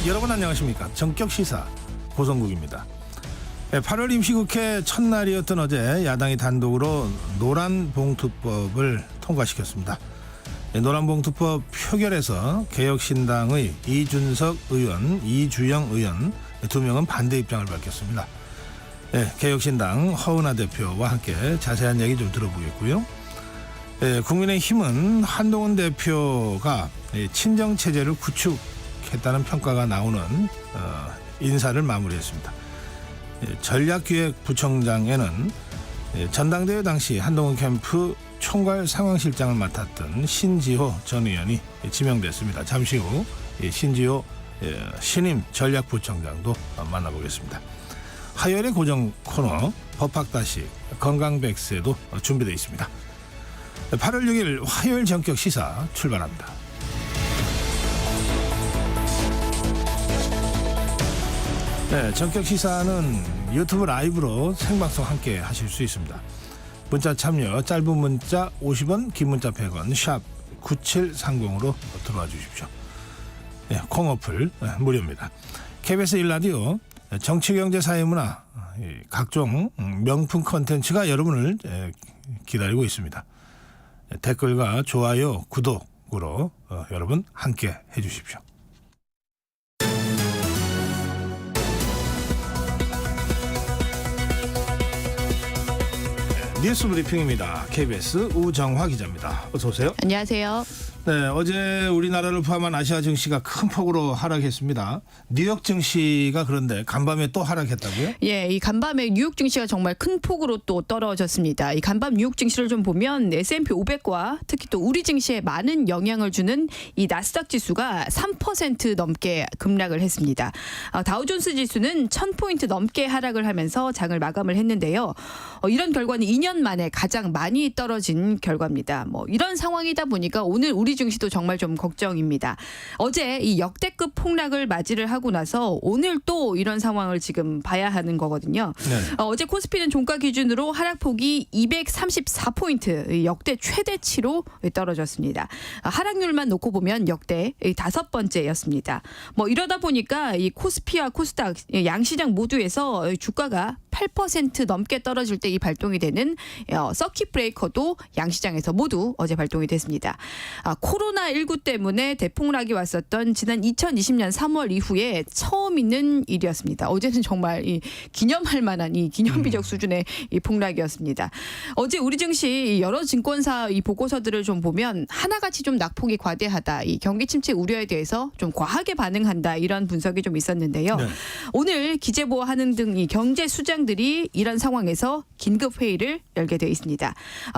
여러분 안녕하십니까. 전격시사 고성국입니다. 8월 임시국회 첫날이었던 어제 야당이 단독으로 노란봉투법을 통과시켰습니다. 노란봉투법 표결에서 개혁신당의 이준석 의원, 이주영 의원 두 명은 반대 입장을 밝혔습니다. 개혁신당 허은하 대표와 함께 자세한 얘기 좀 들어보겠고요. 국민의힘은 한동훈 대표가 친정체제를 구축했다는 평가가 나오는 인사를 마무리했습니다. 전략기획부총장에는 전당대회 당시 한동훈 캠프 총괄 상황실장을 맡았던 신지호 전 의원이 지명됐습니다. 잠시 후 신지호 신임 전략부총장도 만나보겠습니다. 화요일의 고정 코너 법학다시 건강백세도 준비되어 있습니다. 8월 6일 화요일 전격 시사 출발합니다. 전격 시사는 유튜브 라이브로 생방송 함께 하실 수 있습니다. 문자 참여 짧은 문자 50원, 긴 문자 100원, 샵 9730으로 들어와 주십시오. 콩 어플 무료입니다. KBS 1라디오 정치, 경제, 사회, 문화 각종 명품 콘텐츠가 여러분을 기다리고 있습니다. 댓글과 좋아요, 구독으로 여러분 함께 해주십시오. 뉴스 브리핑입니다. KBS 우정화 기자입니다. 어서 오세요. 안녕하세요. 네, 어제 우리나라를 포함한 아시아 증시가 큰 폭으로 하락했습니다. 뉴욕 증시가 그런데 간밤에 또 하락했다고요? 예, 이 간밤에 뉴욕 증시가 정말 큰 폭으로 또 떨어졌습니다. 이 간밤 뉴욕 증시를 좀 보면 S&P 500과 특히 또 우리 증시에 많은 영향을 주는 이 나스닥 지수가 3% 넘게 급락을 했습니다. 다우존스 지수는 1000포인트 넘게 하락을 하면서 장을 마감을 했는데요. 이런 결과는 2년 만에 가장 많이 떨어진 결과입니다. 이런 상황이다 보니까 오늘 우리 증시도 정말 좀 걱정입니다. 어제 이 역대급 폭락을 맞이를 하고 나서 오늘 또 이런 상황을 지금 봐야 하는 거거든요. 네. 어제 코스피는 종가 기준으로 하락폭이 234포인트, 역대 최대치로 떨어졌습니다. 하락률만 놓고 보면 역대 5번째였습니다. 이러다 보니까 이 코스피와 코스닥 양시장 모두에서 주가가 8% 넘게 떨어질 때 이 발동이 되는 서킷 브레이커도 양시장에서 모두 어제 발동이 됐습니다. 코로나19 때문에 대폭락이 왔었던 지난 2020년 3월 이후에 처음 있는 일이었습니다. 어제는 정말 이 기념할 만한 이 기념비적 수준의 이 폭락이었습니다. 어제 우리 증시 여러 증권사 이 보고서들을 좀 보면 하나같이 좀 낙폭이 과대하다, 이 경기 침체 우려에 대해서 좀 과하게 반응한다, 이런 분석이 좀 있었는데요. 네. 오늘 기재부하는 등 이 경제 수장들이 이런 상황에서 긴급 회의를 열게 돼 있습니다.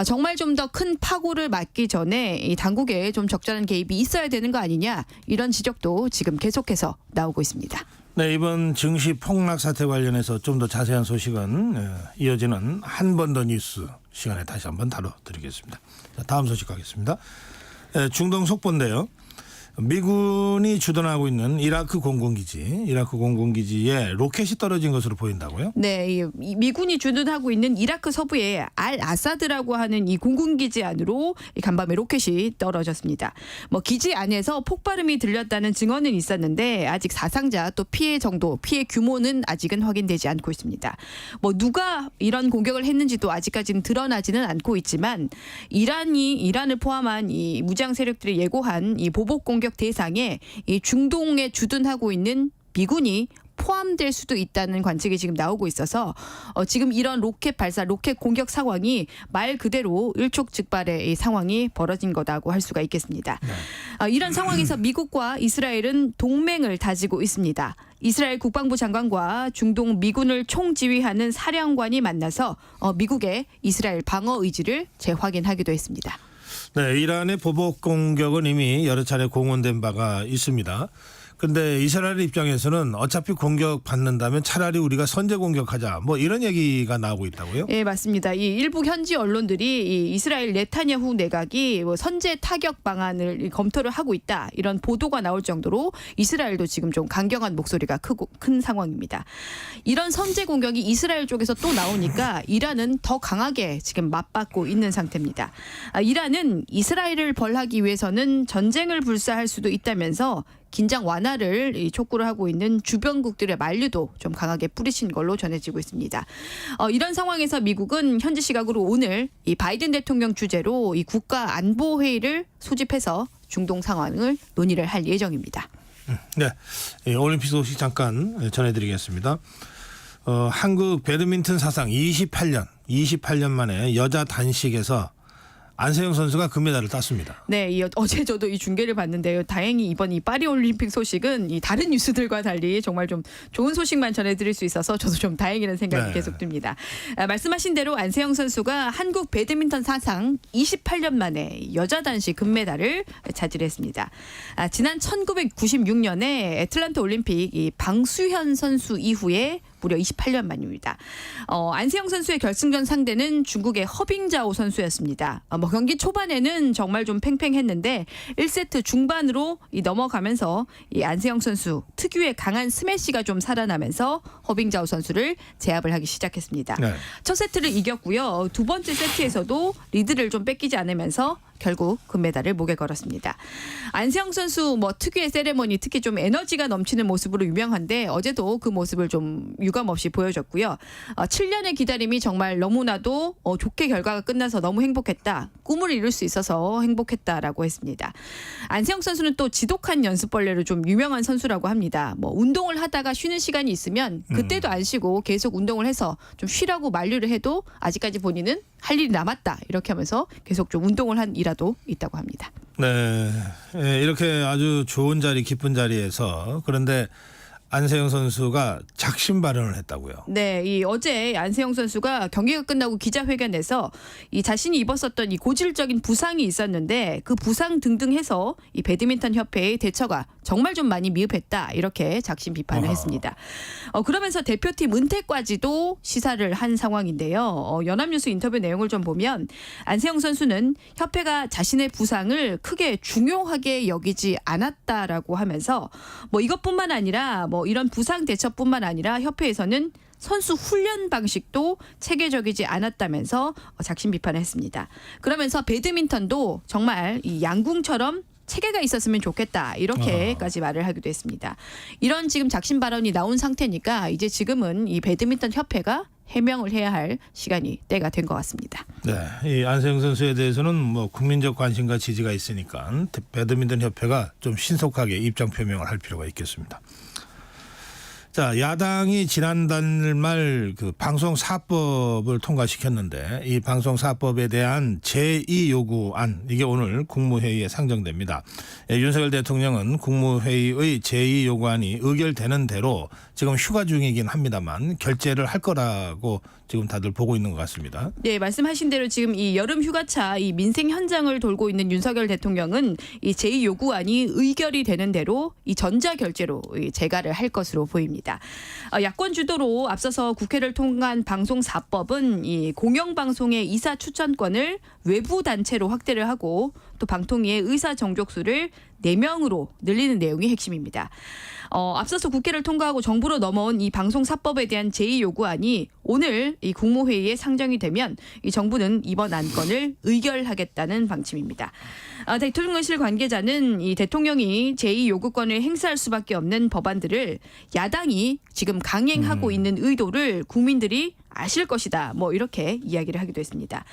정말 좀 더 큰 파고를 막기 전에 이 당국에 좀 적절한 개입이 있어야 되는 거 아니냐, 이런 지적도 지금 계속해서 나오고 있습니다. 네, 이번 증시 폭락 사태 관련해서 좀 더 자세한 소식은 이어지는 한 번 더 뉴스 시간에 다시 한번 다뤄드리겠습니다. 자, 다음 소식 가겠습니다. 중동 속보인데요. 미군이 주둔하고 있는 이라크 공군기지에 로켓이 떨어진 것으로 보인다고요? 네, 이 미군이 주둔하고 있는 이라크 서부의 알 아사드라고 하는 이 공군기지 안으로 간밤에 로켓이 떨어졌습니다. 기지 안에서 폭발음이 들렸다는 증언은 있었는데 아직 사상자 또 피해 정도, 피해 규모는 아직은 확인되지 않고 있습니다. 누가 이런 공격을 했는지도 아직까지는 드러나지는 않고 있지만 이란을 포함한 이 무장 세력들이 예고한 이 보복 공격 대상에 이 중동에 주둔하고 있는 미군이 포함될 수도 있다는 관측이 지금 나오고 있어서 지금 이런 로켓 발사, 로켓 공격 상황이 말 그대로 일촉즉발의 상황이 벌어진 거라고 할 수가 있겠습니다. 네. 이런 상황에서 미국과 이스라엘은 동맹을 다지고 있습니다. 이스라엘 국방부 장관과 중동 미군을 총지휘하는 사령관이 만나서 미국의 이스라엘 방어 의지를 재확인하기도 했습니다. 네, 이란의 보복 공격은 이미 여러 차례 공언된 바가 있습니다. 근데 이스라엘 입장에서는 어차피 공격받는다면 차라리 우리가 선제 공격하자, 이런 얘기가 나오고 있다고요? 네, 맞습니다. 이 일부 현지 언론들이 이 이스라엘 네타냐후 내각이 선제 타격 방안을 검토를 하고 있다, 이런 보도가 나올 정도로 이스라엘도 지금 좀 강경한 목소리가 큰 상황입니다. 이런 선제 공격이 이스라엘 쪽에서 또 나오니까 이란은 더 강하게 지금 맞받고 있는 상태입니다. 이란은 이스라엘을 벌하기 위해서는 전쟁을 불사할 수도 있다면서 긴장 완화 완화를 촉구를 하고 있는 주변국들의 만류도 좀 강하게 뿌리친 걸로 전해지고 있습니다. 이런 상황에서 미국은 현지 시각으로 오늘 이 바이든 대통령 주재로 이 국가 안보 회의를 소집해서 중동 상황을 논의를 할 예정입니다. 네, 올림픽 소식 잠깐 전해드리겠습니다. 한국 배드민턴 사상 28년 만에 여자 단식에서 안세영 선수가 금메달을 땄습니다. 네, 어제 저도 이 중계를 봤는데요. 다행히 이번 이 파리 올림픽 소식은 이 다른 뉴스들과 달리 정말 좀 좋은 소식만 전해드릴 수 있어서 저도 좀 다행이라는 생각이 네. 계속 듭니다. 말씀하신 대로 안세영 선수가 한국 배드민턴 사상 28년 만에 여자 단식 금메달을 차지했습니다. 지난 1996년에 애틀란타 올림픽 이 방수현 선수 이후에 무려 28년 만입니다. 안세영 선수의 결승전 상대는 중국의 허빙자오 선수였습니다. 경기 초반에는 정말 좀 팽팽했는데 1세트 중반으로 넘어가면서 이 안세영 선수 특유의 강한 스매시가 좀 살아나면서 허빙자오 선수를 제압을 하기 시작했습니다. 네. 첫 세트를 이겼고요. 두 번째 세트에서도 리드를 좀 뺏기지 않으면서 결국 금메달을 목에 걸었습니다. 안세영 선수 특유의 세레머니, 특히 좀 에너지가 넘치는 모습으로 유명한데 어제도 그 모습을 좀 유감없이 보여줬고요. 7년의 기다림이 정말 너무나도 좋게 결과가 끝나서 너무 행복했다. 꿈을 이룰 수 있어서 행복했다라고 했습니다. 안세영 선수는 또 지독한 연습벌레로 좀 유명한 선수라고 합니다. 운동을 하다가 쉬는 시간이 있으면 그때도 안 쉬고 계속 운동을 해서 좀 쉬라고 만류를 해도 아직까지 본인은 할 일이 남았다. 이렇게 하면서 계속 좀 운동을 한 일화도 있다고 합니다. 네, 이렇게 아주 좋은 자리, 기쁜 자리에서 그런데 안세영 선수가 작심 발언을 했다고요. 네, 어제 안세영 선수가 경기가 끝나고 기자회견에서 이 자신이 입었었던 이 고질적인 부상이 있었는데 그 부상 등등 해서 이 배드민턴 협회의 대처가 정말 좀 많이 미흡했다 이렇게 작심 비판을 했습니다. 그러면서 대표팀 은퇴까지도 시사를 한 상황인데요. 연합뉴스 인터뷰 내용을 좀 보면 안세영 선수는 협회가 자신의 부상을 크게 중요하게 여기지 않았다라고 하면서 이것뿐만 아니라 이런 부상 대처뿐만 아니라 협회에서는 선수 훈련 방식도 체계적이지 않았다면서 작심 비판을 했습니다. 그러면서 배드민턴도 정말 이 양궁처럼 체계가 있었으면 좋겠다 이렇게까지 말을 하기도 했습니다. 이런 지금 작심 발언이 나온 상태니까 이제 지금은 이 배드민턴 협회가 해명을 해야 할 시간이 때가 된 것 같습니다. 네, 이 안세영 선수에 대해서는 국민적 관심과 지지가 있으니까 배드민턴 협회가 좀 신속하게 입장 표명을 할 필요가 있겠습니다. 자, 야당이 지난달 말 그 방송사법을 통과시켰는데 이 방송사법에 대한 제2 요구안 이게 오늘 국무회의에 상정됩니다. 윤석열 대통령은 국무회의의 제2 요구안이 의결되는 대로 지금 휴가 중이긴 합니다만 결재를 할 거라고 지금 다들 보고 있는 것 같습니다. 네, 말씀하신 대로 지금 이 여름 휴가차 이 민생 현장을 돌고 있는 윤석열 대통령은 이 제2 요구안이 의결이 되는 대로 이 전자 결재로 재가를 할 것으로 보입니다. 야권 주도로 앞서서 국회를 통과한 방송사법은 이 공영방송의 이사 추천권을 외부 단체로 확대를 하고 또 방통위의 의사 정족수를 4명으로 늘리는 내용이 핵심입니다. 앞서서 국회를 통과하고 정부로 넘어온 이 방송사법에 대한 제2 요구안이 오늘 이 국무회의에 상정이 되면 이 정부는 이번 안건을 의결하겠다는 방침입니다. 대통령실 관계자는 이 대통령이 제2 요구권을 행사할 수밖에 없는 법안들을 야당이 지금 강행하고 있는 의도를 국민들이 아실 것이다. 이렇게 이야기를 하기도 했습니다.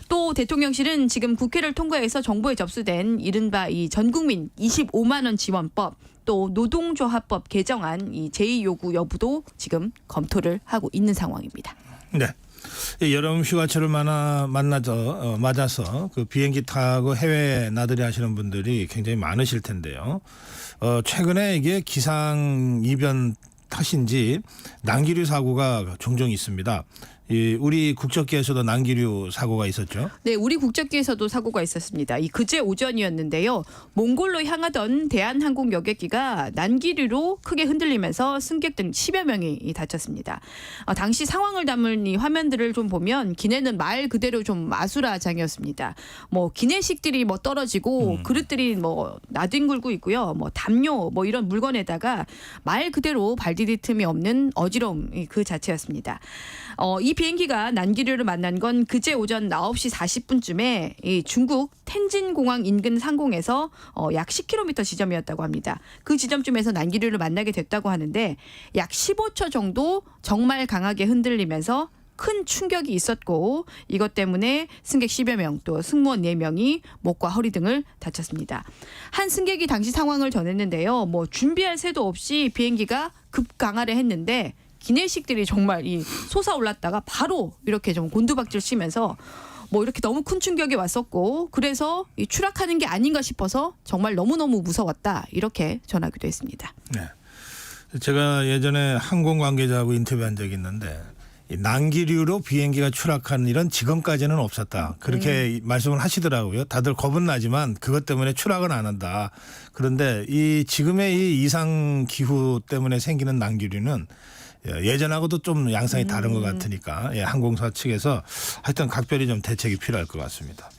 또 대통령실은 지금 국회를 통과해서 정부에 접수된 이른바 이 전국민 25만 원 지원법 또 노동조합법 개정안 이 제2 요구 여부도 지금 검토를 하고 있는 상황입니다. 네. 여름 휴가철을 맞아서 그 비행기 타고 해외 나들이 하시는 분들이 굉장히 많으실 텐데요. 최근에 이게 기상 이변 탓인지 난기류 사고가 종종 있습니다. 우리 국적기에서도 난기류 사고가 있었죠. 네, 우리 국적기에서도 사고가 있었습니다. 그제 오전이었는데요. 몽골로 향하던 대한항공 여객기가 난기류로 크게 흔들리면서 승객 등 10여 명이 다쳤습니다. 당시 상황을 담은 이 화면들을 좀 보면 기내는 말 그대로 좀 아수라장이었습니다. 기내식들이 떨어지고 그릇들이 나뒹굴고 있고요. 담요 이런 물건에다가 말 그대로 발 디딜 틈이 없는 어지러움 그 자체였습니다. 이 비행기가 난기류를 만난 건 그제 오전 9시 40분쯤에 이 중국 텐진공항 인근 상공에서 약 10km 지점이었다고 합니다. 그 지점쯤에서 난기류를 만나게 됐다고 하는데 약 15초 정도 정말 강하게 흔들리면서 큰 충격이 있었고 이것 때문에 승객 10여 명 또 승무원 4명이 목과 허리 등을 다쳤습니다. 한 승객이 당시 상황을 전했는데요. 뭐 준비할 새도 없이 비행기가 급강하를 했는데 기내식들이 정말 이 솟아올랐다가 바로 이렇게 좀 곤두박질 치면서 뭐 이렇게 너무 큰 충격이 왔었고 그래서 이 추락하는 게 아닌가 싶어서 정말 너무너무 무서웠다 이렇게 전하기도 했습니다. 네. 제가 예전에 항공 관계자하고 인터뷰한 적이 있는데 이 난기류로 비행기가 추락하는 일은 지금까지는 없었다. 그렇게 말씀을 하시더라고요. 다들 겁은 나지만 그것 때문에 추락은 안 한다. 그런데 이 지금의 이 이상 기후 때문에 생기는 난기류는 예전하고도 좀 양상이 다른 것 같으니까 항공사 측에서 하여튼 각별히 좀 대책이 필요할 것 같습니다.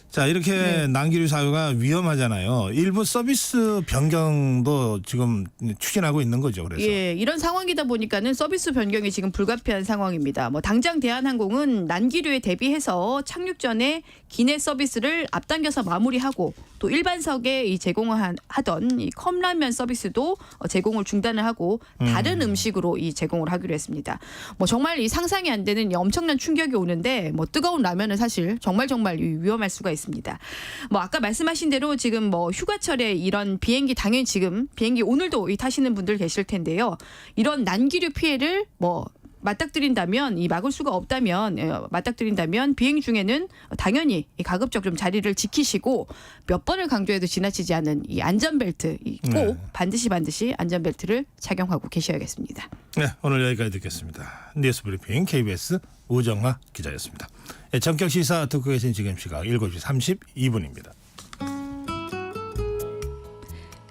자, 이렇게 난기류 사고가 위험하잖아요. 일부 서비스 변경도 지금 추진하고 있는 거죠. 그래서 예, 이런 상황이다 보니까는 서비스 변경이 지금 불가피한 상황입니다. 뭐 당장 대한항공은 난기류에 대비해서 착륙 전에 기내 서비스를 앞당겨서 마무리하고 또 일반석에 이 제공하던 이 컵라면 서비스도 제공을 중단을 하고 다른 음식으로 이 제공을 하기로 했습니다. 뭐 정말 이 상상이 안 되는 엄청난 충격이 오는데 뭐 뜨거운 라면은 사실 정말 위험할 수가 있습니다. 뭐 아까 말씀하신 대로 지금 뭐 휴가철에 이런 비행기 당연히 지금 비행기 오늘도 타시는 분들 계실 텐데요. 이런 난기류 피해를 뭐 맞닥뜨린다면 이 막을 수가 없다면 맞닥뜨린다면 비행 중에는 당연히 가급적 좀 자리를 지키시고 몇 번을 강조해도 지나치지 않은 이 안전벨트 꼭 반드시 안전벨트를 착용하고 계셔야겠습니다. 네, 오늘 여기까지 듣겠습니다. 뉴스브리핑 KBS 우정화 기자였습니다. 전격 시사 듣고 계신 지금 시각 7시 32분입니다.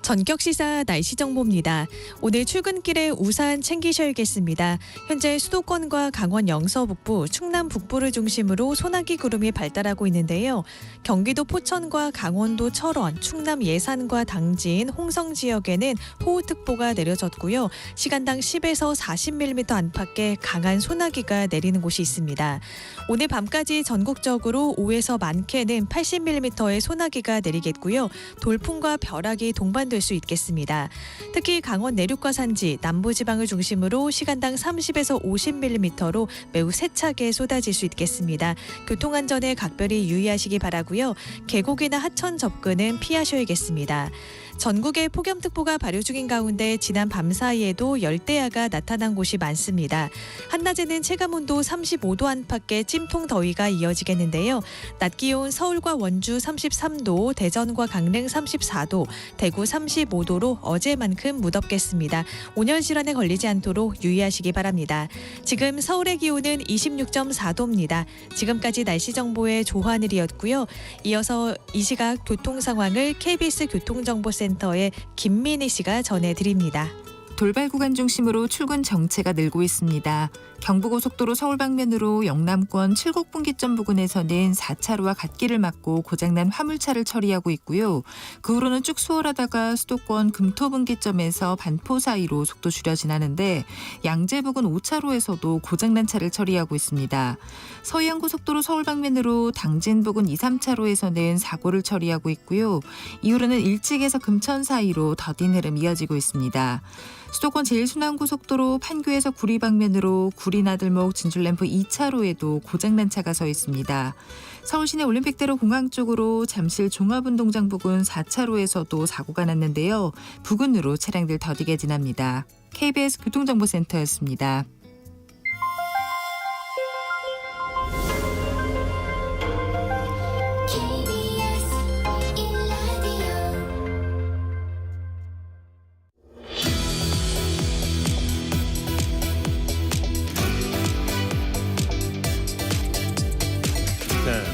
전격시사 날씨 정보입니다. 오늘 출근길에 우산 챙기셔야겠습니다. 현재 수도권과 강원 영서 북부, 충남 북부를 중심으로 소나기 구름이 발달하고 있는데요. 경기도 포천과 강원도 철원, 충남 예산과 당진, 홍성 지역에는 호우특보가 내려졌고요. 시간당 10에서 40mm 안팎의 강한 소나기가 내리는 곳이 있습니다. 오늘 밤까지 전국적으로 5에서 많게는 80mm의 소나기가 내리겠고요. 돌풍과 벼락이 동반될 수 있겠습니다. 특히 강원 내륙과 산지, 남부지방을 중심으로 시간당 30에서 50mm로 매우 세차게 쏟아질 수 있겠습니다. 교통안전에 각별히 유의하시기 바라고요. 계곡이나 하천 접근은 피하셔야겠습니다. 전국에 폭염특보가 발효 중인 가운데 지난 밤 사이에도 열대야가 나타난 곳이 많습니다. 한낮에는 체감온도 35도 안팎의 찜통 더위가 이어지겠는데요. 낮 기온 서울과 원주 33도, 대전과 강릉 34도, 대구 35도로 어제만큼 무덥겠습니다. 온열질환에 걸리지 않도록 유의하시기 바랍니다. 지금 서울의 기온은 26.4도입니다. 지금까지 날씨 정보의 조하늘이었고요. 이어서 이 시각 교통 상황을 KBS 교통정보센터의 김민희 씨가 전해드립니다. 돌발 구간 중심으로 출근 정체가 늘고 있습니다. 경부고속도로 서울 방면으로 영남권 칠곡분기점 부근에서는 4차로와 갓길을 막고 고장난 화물차를 처리하고 있고요. 그 후로는 쭉 수월하다가 수도권 금토분기점에서 반포 사이로 속도 줄여 지나는데 양재 부근 5차로에서도 고장난 차를 처리하고 있습니다. 서해안고속도로 서울 방면으로 당진 부근 2, 3차로에서는 사고를 처리하고 있고요. 이후로는 일찍에서 금천 사이로 더딘 흐름 이어지고 있습니다. 수도권 제1순환고속도로 판교에서 구리 방면으로 구리나들목 진출램프 2차로에도 고장난 차가 서 있습니다. 서울시내 올림픽대로 공항 쪽으로 잠실 종합운동장 부근 4차로에서도 사고가 났는데요. 부근으로 차량들 더디게 지납니다. KBS 교통정보센터였습니다.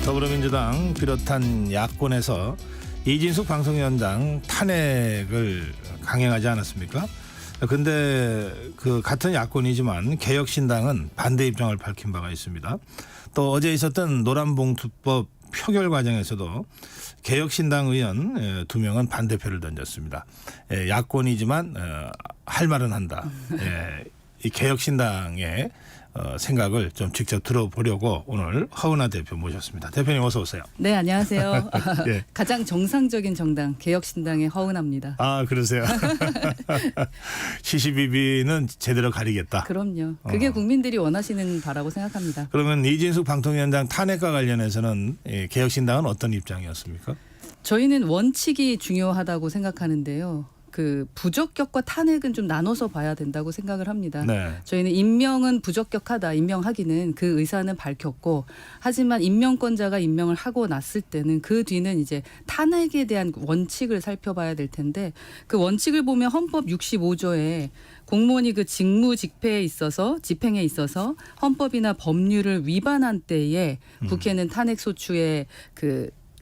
더불어민주당 비롯한 야권에서 이진숙 방송위원장 탄핵을 강행하지 않았습니까? 그런데 그 같은 야권이지만 개혁신당은 반대 입장을 밝힌 바가 있습니다. 또 어제 있었던 노란봉투법 표결 과정에서도 개혁신당 의원 2명은 반대표를 던졌습니다. 야권이지만 할 말은 한다. 이 개혁신당의 생각을 좀 직접 들어보려고 오늘 허은하 대표 모셨습니다. 대표님 어서 오세요. 네, 안녕하세요. 예. 가장 정상적인 정당 개혁신당의 허은하입니다. 아 그러세요. 시시비비는 제대로 가리겠다. 그럼요. 그게 국민들이 원하시는 바라고 생각합니다. 그러면 이진숙 방통위원장 탄핵과 관련해서는 개혁신당은 어떤 입장이었습니까? 저희는 원칙이 중요하다고 생각하는데요. 그 부적격과 탄핵은 좀 나눠서 봐야 된다고 생각을 합니다. 네. 저희는 임명은 부적격하다. 임명하기는 그 의사는 밝혔고 하지만 임명권자가 임명을 하고 났을 때는 그 뒤는 이제 탄핵에 대한 원칙을 살펴봐야 될 텐데 그 원칙을 보면 헌법 65조에 공무원이 그 직무 집행에 있어서 헌법이나 법률을 위반한 때에 국회는 탄핵 소추의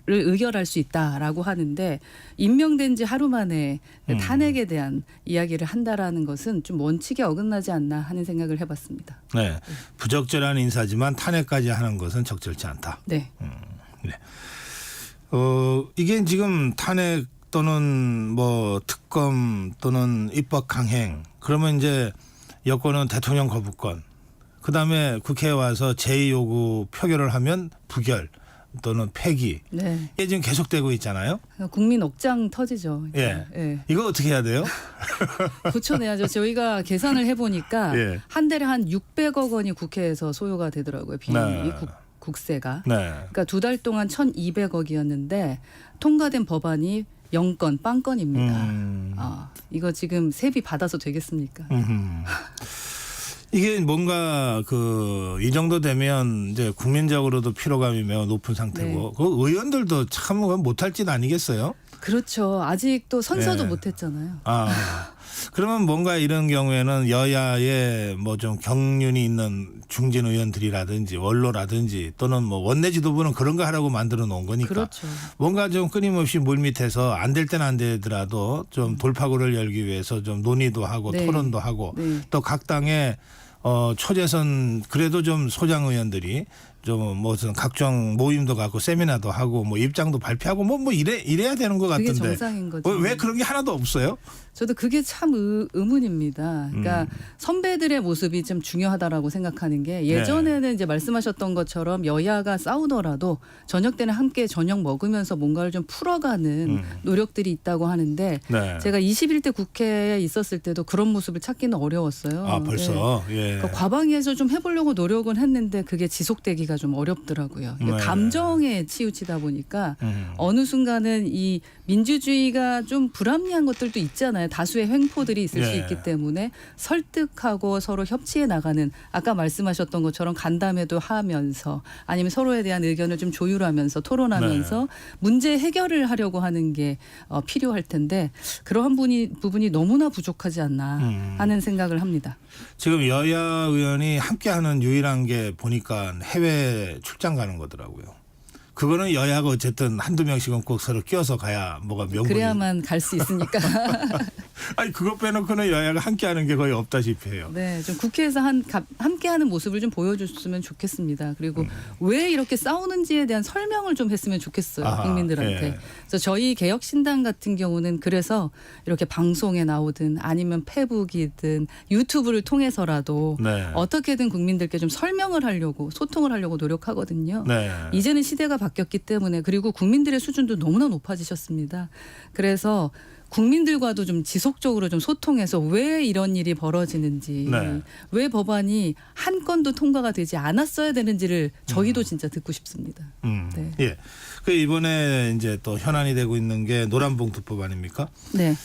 를 의결할 수 있다라고 하는데 임명된 지 하루 만에 탄핵에 대한 이야기를 한다라는 것은 좀 원칙에 어긋나지 않나 하는 생각을 해봤습니다. 네. 부적절한 인사지만 탄핵까지 하는 것은 적절치 않다. 네. 네. 이게 지금 탄핵 또는 뭐 특검 또는 입법 강행 그러면 이제 여권은 대통령 거부권 그다음에 국회에 와서 제의 요구 표결을 하면 부결 또는 폐기 네. 이게 지금 계속되고 있잖아요. 국민 억장 터지죠. 예. 예. 이거 어떻게 해야 돼요? 고쳐내야죠. 저희가 계산을 해보니까 예. 한 달에 한 600억 원이 국회에서 소요가 되더라고요. 네. 국세가. 네. 그러니까 두 달 동안 1,200억이었는데 통과된 법안이 0건, 빵건입니다. 이거 지금 세비 받아서 되겠습니까? 이게 뭔가 이 정도 되면 이제 국민적으로도 피로감이 매우 높은 상태고 네. 그 의원들도 참 못할 짓 아니겠어요? 그렇죠. 아직도 선서도 네. 못했잖아요. 그러면 뭔가 이런 경우에는 여야에 뭐 좀 경륜이 있는 중진 의원들이라든지 원로라든지 또는 뭐 원내 지도부는 그런 거 하라고 만들어 놓은 거니까 그렇죠. 뭔가 좀 끊임없이 물밑에서 안 될 때는 안 되더라도 좀 돌파구를 열기 위해서 좀 논의도 하고 네. 토론도 하고 네. 또 각 당의 초재선 그래도 좀 소장 의원들이 좀 무슨 각종 모임도 갖고 세미나도 하고 뭐 입장도 발표하고 뭐 이래야 되는 것 그게 같은데 정상인 거죠. 왜 그런 게 하나도 없어요? 저도 그게 참 의문입니다. 그러니까 선배들의 모습이 좀 중요하다라고 생각하는 게 예전에는 이제 말씀하셨던 것처럼 여야가 싸우더라도 저녁 때는 함께 저녁 먹으면서 뭔가를 좀 풀어가는 노력들이 있다고 하는데 네. 제가 21대 국회에 있었을 때도 그런 모습을 찾기는 어려웠어요. 아 벌써 네. 예. 그러니까 과방위에서 좀 해보려고 노력은 했는데 그게 지속되기가 좀 어렵더라고요. 네. 감정에 치우치다 보니까 어느 순간은 이 민주주의가 좀 불합리한 것들도 있잖아요. 다수의 횡포들이 있을 수 예. 있기 때문에 설득하고 서로 협치해 나가는 아까 말씀하셨던 것처럼 간담회도 하면서 아니면 서로에 대한 의견을 좀 조율하면서 토론하면서 문제 해결을 하려고 하는 게 필요할 텐데 그러한 부분이 너무나 부족하지 않나 하는 생각을 합니다. 지금 여야 의원이 함께하는 유일한 게 보니까 해외 출장 가는 거더라고요. 그거는 여야가 어쨌든 한두 명씩은 꼭 서로 끼어서 가야 뭐가 명분이. 그래야만 갈 수 있으니까. 아니 그거 빼놓고는 여야가 함께하는 게 거의 없다시피 해요. 네, 좀 국회에서 함께하는 모습을 좀 보여줬으면 좋겠습니다. 그리고 왜 이렇게 싸우는지에 대한 설명을 좀 했으면 좋겠어요. 아하, 국민들한테. 예. 그래서 저희 개혁신당 같은 경우는 그래서 이렇게 방송에 나오든 아니면 페북이든 유튜브를 통해서라도 네. 어떻게든 국민들께 좀 설명을 하려고 소통을 하려고 노력하거든요. 네. 이제는 시대가 바뀌었기 때문에 그리고 국민들의 수준도 너무나 높아지셨습니다. 그래서 국민들과도 좀 지속적으로 좀 소통해서 왜 이런 일이 벌어지는지 네. 왜 법안이 한 건도 통과가 되지 않았어야 되는지를 저희도 진짜 듣고 싶습니다. 네. 예. 그 이번에 이제 또 현안이 되고 있는 게 노란봉투법 아닙니까? 네.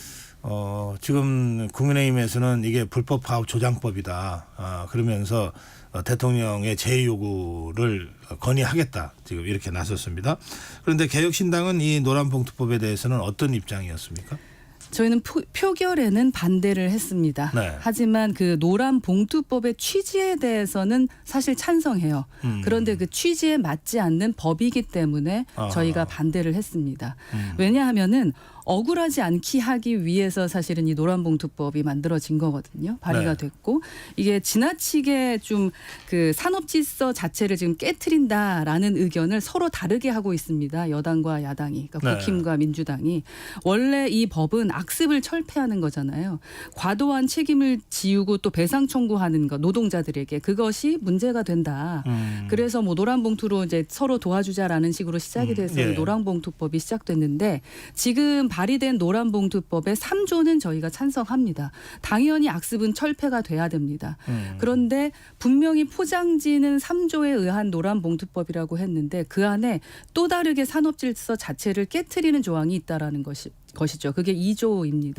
지금 국민의힘에서는 이게 불법 파업 조장법이다. 그러면서 대통령의 제의 요구를 건의하겠다. 지금 이렇게 나섰습니다. 그런데 개혁신당은 이 노란봉투법에 대해서는 어떤 입장이었습니까? 저희는 표결에는 반대를 했습니다. 네. 하지만 그 노란 봉투법의 취지에 대해서는 사실 찬성해요. 그런데 그 취지에 맞지 않는 법이기 때문에 아하. 저희가 반대를 했습니다. 왜냐하면은 억울하지 않게 하기 위해서 사실은 이 노란봉투법이 만들어진 거거든요. 발의가 네. 됐고 이게 지나치게 좀 그 산업질서 자체를 지금 깨트린다라는 의견을 서로 다르게 하고 있습니다. 여당과 야당이, 그러니까 네. 국힘과 민주당이. 원래 이 법은 악습을 철폐하는 거잖아요. 과도한 책임을 지우고 또 배상 청구하는 것, 노동자들에게 그것이 문제가 된다. 그래서 뭐 노란봉투로 이제 서로 도와주자라는 식으로 시작이 돼서 예. 노란봉투법이 시작됐는데 지금 발의된 노란봉투법의 3조는 저희가 찬성합니다. 당연히 악습은 철폐가 돼야 됩니다. 그런데 분명히 포장지는 3조에 의한 노란봉투법이라고 했는데 그 안에 또 다르게 산업질서 자체를 깨트리는 조항이 있다라는 것이죠. 그게 2조입니다.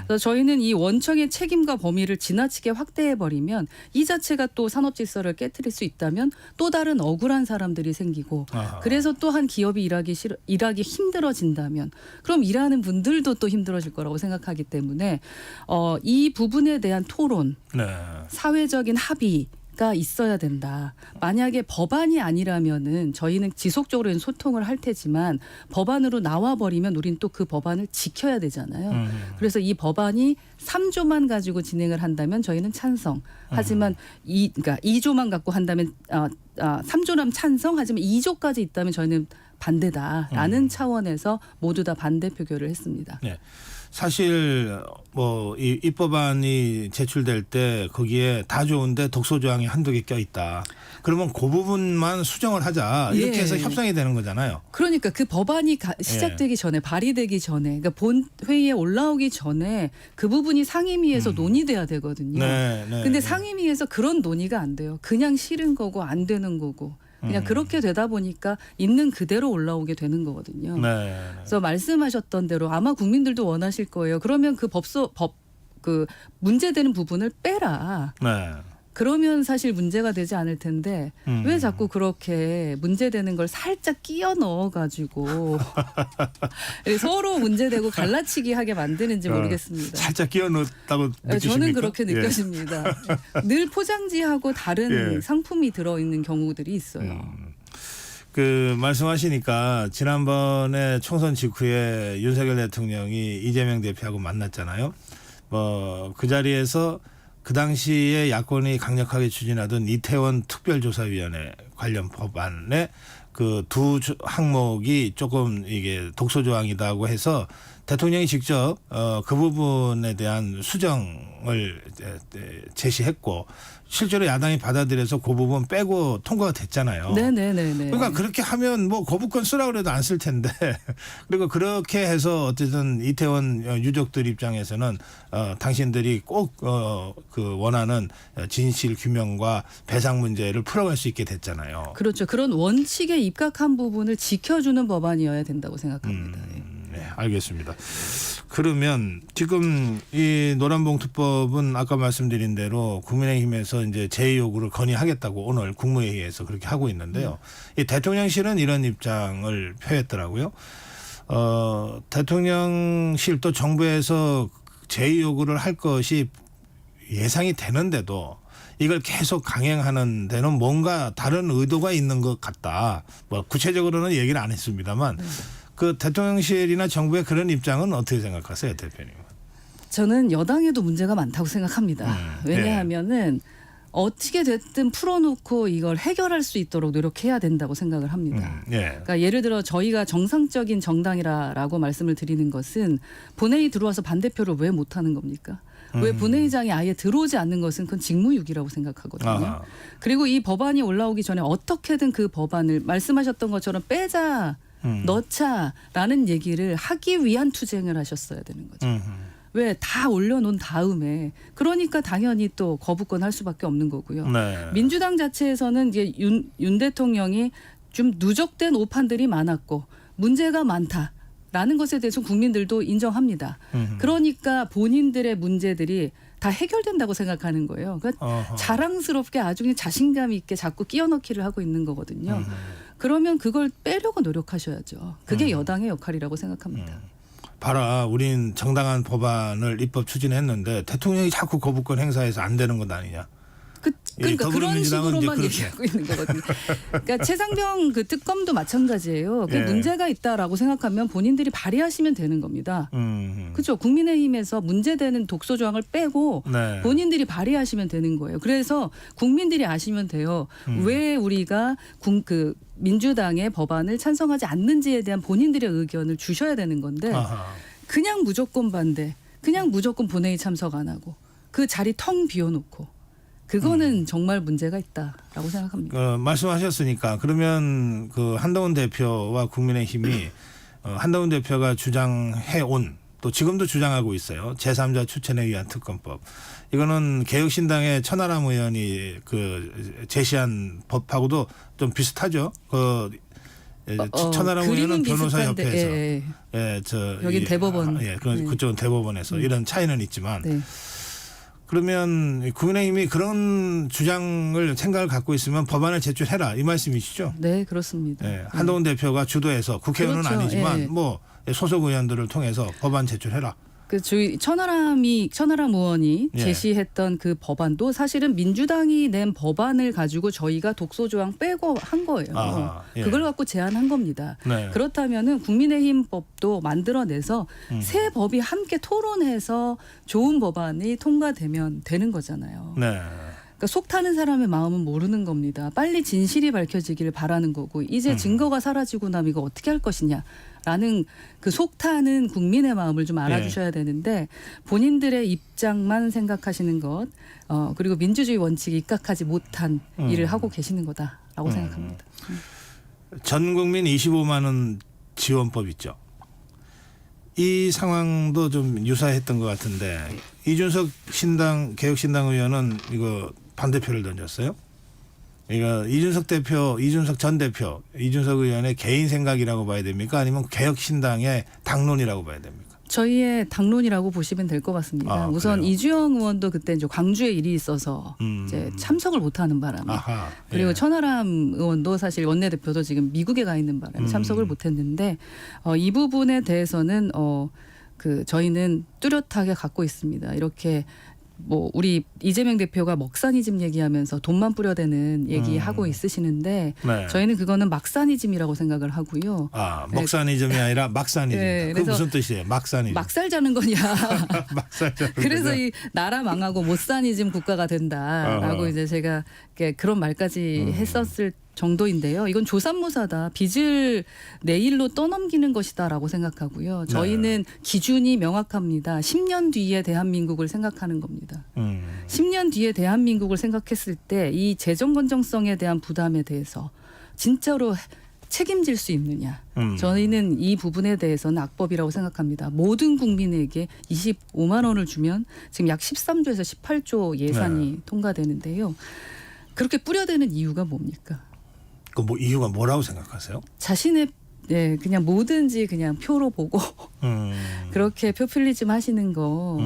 그래서 저희는 이 원청의 책임과 범위를 지나치게 확대해버리면 이 자체가 또 산업질서를 깨트릴 수 있다면 또 다른 억울한 사람들이 생기고 아하. 그래서 또한 기업이 일하기 힘들어진다면 그럼 일하는 분들도 또 힘들어질 거라고 생각하기 때문에 이 부분에 대한 토론, 네. 사회적인 합의가 있어야 된다. 만약에 법안이 아니라면은 저희는 지속적으로 소통을 할 테지만 법안으로 나와버리면 우린 또 그 법안을 지켜야 되잖아요. 그래서 이 법안이 3조만 가지고 진행을 한다면 저희는 찬성. 하지만 그러니까 2조만 갖고 한다면 3조라면 찬성. 하지만 2조까지 있다면 저희는 반대다라는 차원에서 모두 다 반대 표결을 했습니다. 네. 사실 뭐 이 입법안이 제출될 때 거기에 다 좋은데 독소 조항이 한두 개 껴 있다. 그러면 그 부분만 수정을 하자. 이렇게 예. 해서 협상이 되는 거잖아요. 그러니까 그 법안이 시작되기 전에 발의되기 전에 그러니까 본 회의에 올라오기 전에 그 부분이 상임위에서 논의돼야 되거든요. 네, 네, 근데 네. 상임위에서 그런 논의가 안 돼요. 그냥 싫은 거고 안 되는 거고. 그냥 그렇게 되다 보니까 있는 그대로 올라오게 되는 거거든요. 네. 그래서 말씀하셨던 대로 아마 국민들도 원하실 거예요. 그러면 그 문제되는 부분을 빼라. 네. 그러면 사실 문제가 되지 않을 텐데 왜 자꾸 그렇게 문제되는 걸 살짝 끼워 넣어가지고 서로 문제되고 갈라치기 하게 만드는지 모르겠습니다. 살짝 끼워 넣었다고 느끼십니까? 저는 그렇게 예. 느껴집니다. 늘 포장지하고 다른 예. 상품이 들어있는 경우들이 있어요. 그 말씀하시니까 지난번에 총선 직후에 윤석열 대통령이 이재명 대표하고 만났잖아요. 뭐 그 자리에서 그 당시에 야권이 강력하게 추진하던 이태원 특별조사위원회 관련 법안에 그 두 항목이 조금 이게 독소 조항이다고 해서 대통령이 직접 그 부분에 대한 수정을 제시했고 실제로 야당이 받아들여서 그 부분 빼고 통과가 됐잖아요. 네네네네. 그러니까 그렇게 하면 뭐 거부권 쓰라고 그래도 안 쓸 텐데 그리고 그렇게 해서 어쨌든 이태원 유족들 입장에서는 당신들이 꼭 그 원하는 진실 규명과 배상 문제를 풀어갈 수 있게 됐잖아요. 그렇죠. 그런 원칙에 입각한 부분을 지켜주는 법안이어야 된다고 생각합니다. 네, 알겠습니다. 그러면 지금 이 노란봉투법은 아까 말씀드린 대로 국민의힘에서 이제 제2요구를 건의하겠다고 오늘 국무회의에서 그렇게 하고 있는데요. 이 대통령실은 이런 입장을 표했더라고요. 대통령실 또 정부에서 제2요구를 할 것이 예상이 되는데도 이걸 계속 강행하는 데는 뭔가 다른 의도가 있는 것 같다. 뭐 구체적으로는 얘기를 안 했습니다만 그 대통령실이나 정부의 그런 입장은 어떻게 생각하세요, 대표님? 저는 여당에도 문제가 많다고 생각합니다. 왜냐하면은 어떻게 됐든 풀어놓고 이걸 해결할 수 있도록 노력해야 된다고 생각을 합니다. 예. 그러니까 예를 들어 저희가 정상적인 정당이라고 말씀을 드리는 것은 본회의 들어와서 반대표를 왜 못하는 겁니까? 왜 본회의장에 아예 들어오지 않는 것은 그건 직무유기라고 생각하거든요. 아하. 그리고 이 법안이 올라오기 전에 어떻게든 그 법안을 말씀하셨던 것처럼 빼자, 넣자라는 얘기를 하기 위한 투쟁을 하셨어야 되는 거죠. 왜 다 올려놓은 다음에 그러니까 당연히 또 거부권 할 수밖에 없는 거고요. 네. 민주당 자체에서는 이제 윤 대통령이 좀 누적된 오판들이 많았고 문제가 많다라는 것에 대해서 국민들도 인정합니다. 그러니까 본인들의 문제들이 다 해결된다고 생각하는 거예요. 그러니까 어허. 자랑스럽게 아주 그냥 자신감 있게 자꾸 끼워넣기를 하고 있는 거거든요. 그러면 그걸 빼려고 노력하셔야죠. 그게 여당의 역할이라고 생각합니다. 봐라, 우린 정당한 법안을 입법 추진했는데 대통령이 자꾸 거부권 행사해서 안 되는 것 아니냐. 그러니까 그런 더불어민주당은 이제 식으로만 그렇게. 얘기하고 있는 거거든요. 그러니까 최상병 그 특검도 마찬가지예요. 그 예. 문제가 있다라고 생각하면 본인들이 발의하시면 되는 겁니다. 그렇죠. 국민의힘에서 문제되는 독소 조항을 빼고 네. 본인들이 발의하시면 되는 거예요. 그래서 국민들이 아시면 돼요. 왜 우리가 그 민주당의 법안을 찬성하지 않는지에 대한 본인들의 의견을 주셔야 되는 건데 아하. 그냥 무조건 반대, 그냥 무조건 본회의 참석 안 하고 그 자리 텅 비워놓고 그거는 정말 문제가 있다라고 생각합니다. 말씀하셨으니까 그러면 그 한동훈 대표와 국민의힘이 한동훈 대표가 주장해 온 또 지금도 주장하고 있어요. 제3자 추천에 의한 특검법. 이거는 개혁신당의 천하람 의원이 그 제시한 법하고도 좀 비슷하죠. 그 천하람 의원은 변호사 비슷한데, 협회에서 예, 예, 저 여긴 대법원. 예, 그쪽은 대법원에서 이런 차이는 있지만 네. 그러면 국민의힘이 그런 주장을 생각을 갖고 있으면 법안을 제출해라 이 말씀이시죠? 네, 그렇습니다. 예, 한동훈 대표가 주도해서 국회의원은 그렇죠. 아니지만 예. 뭐 소속 의원들을 통해서 법안 제출해라. 그 저희 천하람 의원이 예. 제시했던 그 법안도 사실은 민주당이 낸 법안을 가지고 저희가 독소 조항 빼고 한 거예요. 아하, 예. 그걸 갖고 제안한 겁니다. 네. 그렇다면은 국민의힘 법도 만들어내서 새 법이 함께 토론해서 좋은 법안이 통과되면 되는 거잖아요. 네. 그러니까 속 타는 사람의 마음은 모르는 겁니다. 빨리 진실이 밝혀지기를 바라는 거고 이제 증거가 사라지고 나면 이거 어떻게 할 것이냐라는 그 속 타는 국민의 마음을 좀 알아주셔야 되는데 본인들의 입장만 생각하시는 것 그리고 민주주의 원칙에 입각하지 못한 일을 하고 계시는 거다라고 생각합니다. 전 국민 25만 원 지원법 있죠. 이 상황도 좀 유사했던 것 같은데 이준석 개혁신당 의원은 이거 반대표를 던졌어요. 이거 이준석 전 대표, 이준석 의원의 개인 생각이라고 봐야 됩니까? 아니면 개혁신당의 당론이라고 봐야 됩니까? 저희의 당론이라고 보시면 될 것 같습니다. 아, 우선 그래요? 이주영 의원도 그때 이제 광주에 일이 있어서 이제 참석을 못하는 바람에 아하, 그리고 예. 천하람 의원도 사실 원내대표도 지금 미국에 가 있는 바람에 참석을 못했는데 이 부분에 대해서는 그 저희는 뚜렷하게 갖고 있습니다. 이렇게 뭐 우리 이재명 대표가 먹사니즘 얘기하면서 돈만 뿌려대는 얘기하고 있으시는데 네. 저희는 그거는 막사니즘이라고 생각을 하고요. 아, 먹사니즘이 아니라 막사니즘. 네, 그게 그래서 무슨 뜻이에요? 막사니즘. 막살 자는 거냐. 막살. 그래서 이 나라 망하고 못사니즘 국가가 된다라고 어허. 이제 제가 그런 말까지 했었을 정도인데요. 이건 조삼모사다. 빚을 내일로 떠넘기는 것이다라고 생각하고요. 저희는 기준이 명확합니다. 10년 뒤에 대한민국을 생각하는 겁니다. 10년 뒤에 대한민국을 생각했을 때 이 재정 건정성에 대한 부담에 대해서 진짜로 책임질 수 있느냐. 저희는 이 부분에 대해서는 악법이라고 생각합니다. 모든 국민에게 25만 원을 주면 지금 약 13조에서 18조 예산이 통과되는데요. 그렇게 뿌려대는 이유가 뭡니까? 그 뭐 이유가 뭐라고 생각하세요? 자신의 그냥 뭐든지 그냥 표로 보고 그렇게 포퓰리즘 하시는 거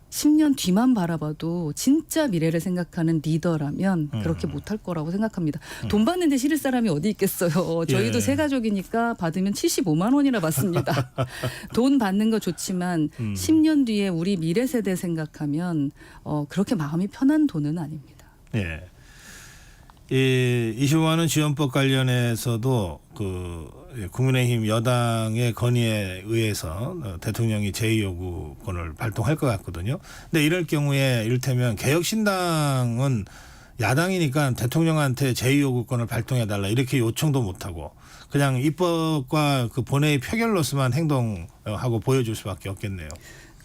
10년 뒤만 바라봐도 진짜 미래를 생각하는 리더라면 그렇게 못할 거라고 생각합니다. 돈 받는데 싫을 사람이 어디 있겠어요. 저희도 예. 세 가족이니까 받으면 75만 원이나 받습니다. 돈 받는 거 좋지만 10년 뒤에 우리 미래 세대 생각하면 그렇게 마음이 편한 돈은 아닙니다. 예. 이 25만 원 지원법 관련해서도 그 국민의힘 여당의 건의에 의해서 대통령이 제2요구권을 발동할 것 같거든요. 근데 이럴 경우에 이를테면 개혁신당은 야당이니까 대통령한테 제2요구권을 발동해달라 이렇게 요청도 못하고 그냥 입법과 그 본회의 표결로서만 행동하고 보여줄 수밖에 없겠네요.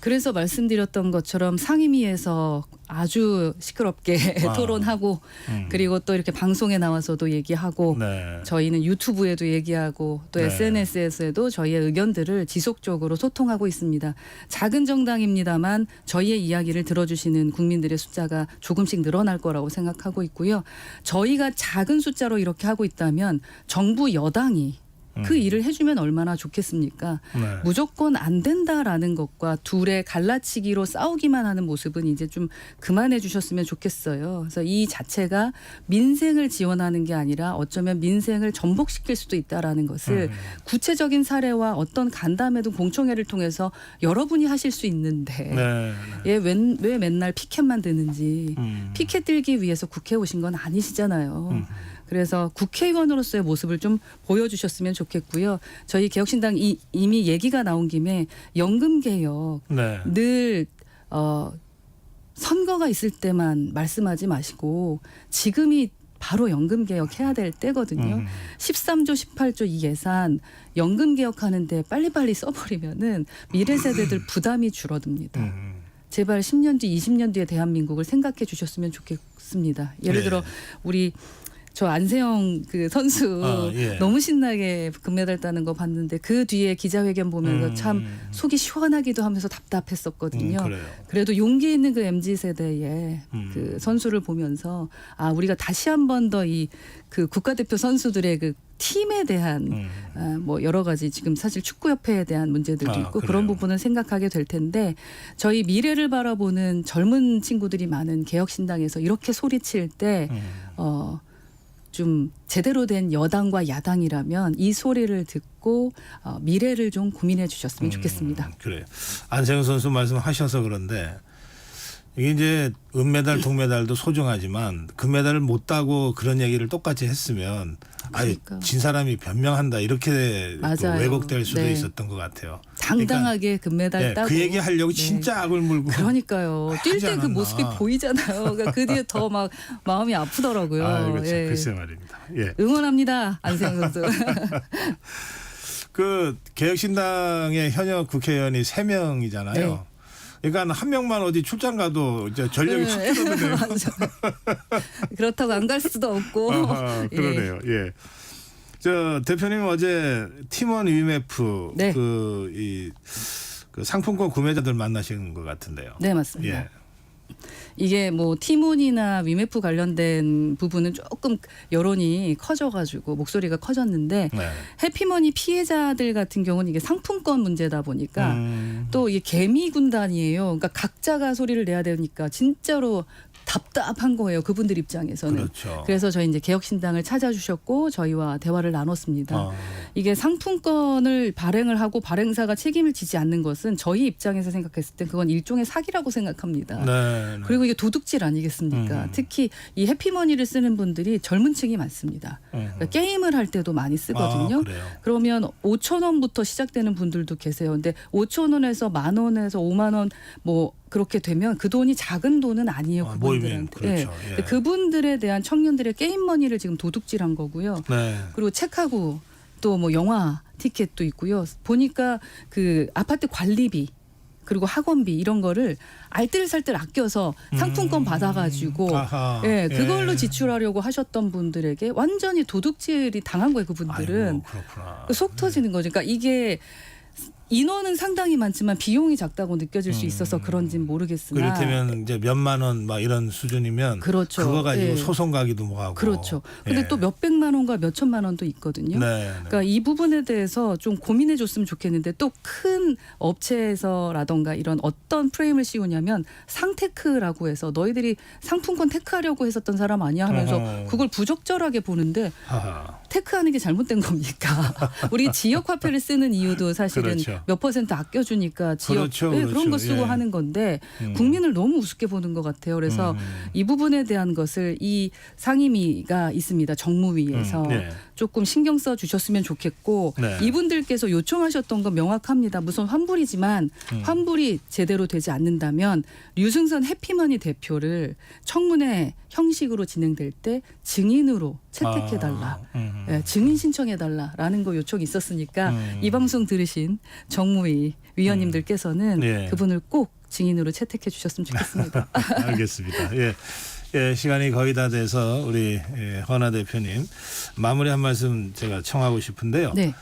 그래서 말씀드렸던 것처럼 상임위에서 아주 시끄럽게 토론하고 그리고 또 이렇게 방송에 나와서도 얘기하고 네. 저희는 유튜브에도 얘기하고 또 네. SNS에서도 저희의 의견들을 지속적으로 소통하고 있습니다. 작은 정당입니다만 저희의 이야기를 들어주시는 국민들의 숫자가 조금씩 늘어날 거라고 생각하고 있고요. 저희가 작은 숫자로 이렇게 하고 있다면 정부 여당이 그 일을 해주면 얼마나 좋겠습니까? 네. 무조건 안 된다라는 것과 둘의 갈라치기로 싸우기만 하는 모습은 이제 좀 그만해 주셨으면 좋겠어요. 그래서 이 자체가 민생을 지원하는 게 아니라 어쩌면 민생을 전복시킬 수도 있다라는 것을 구체적인 사례와 어떤 간담회든 공청회를 통해서 여러분이 하실 수 있는데 네. 예, 왜 맨날 피켓만 드는지 피켓 들기 위해서 국회에 오신 건 아니시잖아요. 그래서 국회의원으로서의 모습을 좀 보여주셨으면 좋겠고요. 저희 개혁신당 이미 얘기가 나온 김에 연금개혁 네. 늘 선거가 있을 때만 말씀하지 마시고 지금이 바로 연금개혁 해야 될 때거든요. 13조 18조 이 예산 연금개혁하는데 빨리빨리 써버리면은 미래 세대들 부담이 줄어듭니다. 제발 10년 뒤 20년 뒤의 대한민국을 생각해 주셨으면 좋겠습니다. 예를 네. 들어 우리 저 안세영 그 선수 예. 너무 신나게 금메달 따는 거 봤는데 그 뒤에 기자회견 보면서 참 속이 시원하기도 하면서 답답했었거든요. 그래요. 그래도 용기 있는 그 MZ 세대의 그 선수를 보면서 아 우리가 다시 한 번 더 이 그 국가대표 선수들의 그 팀에 대한 뭐 여러 가지 지금 사실 축구협회에 대한 문제들도 있고 그래요. 그런 부분을 생각하게 될 텐데 저희 미래를 바라보는 젊은 친구들이 많은 개혁신당에서 이렇게 소리칠 때 좀 제대로 된 여당과 야당이라면 이 소리를 듣고 미래를 좀 고민해 주셨으면 좋겠습니다. 그래요. 안세영 선수 말씀하셔서 그런데 이게 이제 은메달, 동메달도 소중하지만 금메달을 못 따고 그런 얘기를 똑같이 했으면 아예 그러니까. 진 사람이 변명한다 이렇게 또 맞아요. 왜곡될 수도 네. 있었던 것 같아요. 당당하게 금메달 그러니까, 따고 그 얘기 하려고 네. 진짜 악을 물고 그러니까요. 뛸 하지 때 그 않았나. 모습이 보이잖아요. 그러니까 그 뒤에 더 막 마음이 아프더라고요. 아이고 참 예. 글쎄 말입니다. 예. 응원합니다. 안세영 선수. 그 개혁신당의 현역 국회의원이 3명이잖아요. 네. 그러니까 한 명만 어디 출장 가도 이제 전력이 확 네. 줄어드네요. 그렇다고 안 갈 수도 없고. 아하, 그러네요. 예. 저 대표님 어제 팀원 위메프 네. 그 상품권 구매자들 만나신 것 같은데요. 네, 맞습니다. 예. 이게 뭐 티몬이나 위메프 관련된 부분은 조금 여론이 커져가지고 목소리가 커졌는데 네. 해피머니 피해자들 같은 경우는 이게 상품권 문제다 보니까 또 이게 개미 군단이에요. 그러니까 각자가 소리를 내야 되니까 진짜로 답답한 거예요. 그분들 입장에서는. 그렇죠. 그래서 저희 이제 개혁신당을 찾아주셨고 저희와 대화를 나눴습니다. 아. 이게 상품권을 발행을 하고 발행사가 책임을 지지 않는 것은 저희 입장에서 생각했을 때 그건 일종의 사기라고 생각합니다. 네, 네. 그리고 이게 도둑질 아니겠습니까? 특히 이 해피머니를 쓰는 분들이 젊은 층이 많습니다. 그러니까 게임을 할 때도 많이 쓰거든요. 아, 그래요. 그러면 5천 원부터 시작되는 분들도 계세요. 근데 5천 원에서 만 원에서 5만 원 뭐 그렇게 되면 그 돈이 작은 돈은 아니에요. 모이면 그분들한테. 그렇죠. 예. 예. 근데 그분들에 대한 청년들의 게임머니를 지금 도둑질한 거고요. 네. 그리고 책하고 또 뭐 영화 티켓도 있고요. 보니까 그 아파트 관리비 그리고 학원비 이런 거를 알뜰살뜰 아껴서 상품권 받아가지고 아하. 예, 그걸로 예. 지출하려고 하셨던 분들에게 완전히 도둑질이 당한 거예요. 그분들은. 아이고, 그렇구나. 속 터지는 거죠. 그러니까 이게 인원은 상당히 많지만 비용이 작다고 느껴질 수 있어서 그런지는 모르겠으나 그렇다면 이제 몇만 원 막 이런 수준이면 그렇죠. 그거 가지고 예. 소송 가기도 뭐하고. 그렇죠. 근데 예. 또 몇백만 원과 몇천만 원도 있거든요. 네. 그러니까 이 부분에 대해서 좀 고민해 줬으면 좋겠는데 또 큰 업체에서라던가 이런 어떤 프레임을 씌우냐면 상테크라고 해서 너희들이 상품권 테크하려고 했었던 사람 아니야 하면서 어허. 그걸 부적절하게 보는데 하하. 테크하는 게 잘못된 겁니까? 우리 지역 화폐를 쓰는 이유도 사실은 그렇죠. 몇 퍼센트 아껴주니까 지역 그렇죠, 예, 그렇죠. 그런 거 쓰고 예. 하는 건데 국민을 너무 우습게 보는 것 같아요. 그래서 이 부분에 대한 것을 이 상임위가 있습니다. 정무위에서 네. 조금 신경 써 주셨으면 좋겠고 네. 이분들께서 요청하셨던 건 명확합니다. 무슨 환불이지만 환불이 제대로 되지 않는다면 류승선 해피머니 대표를 청문회 형식으로 진행될 때 증인으로 채택해달라. 예, 증인 신청해달라라는 거 요청이 있었으니까 이 방송 들으신 정무위 위원님들께서는 예. 그분을 꼭 증인으로 채택해 주셨으면 좋겠습니다. 알겠습니다. 예. 예, 시간이 거의 다 돼서 우리 허나 대표님 마무리 한 말씀 제가 청하고 싶은데요. 네.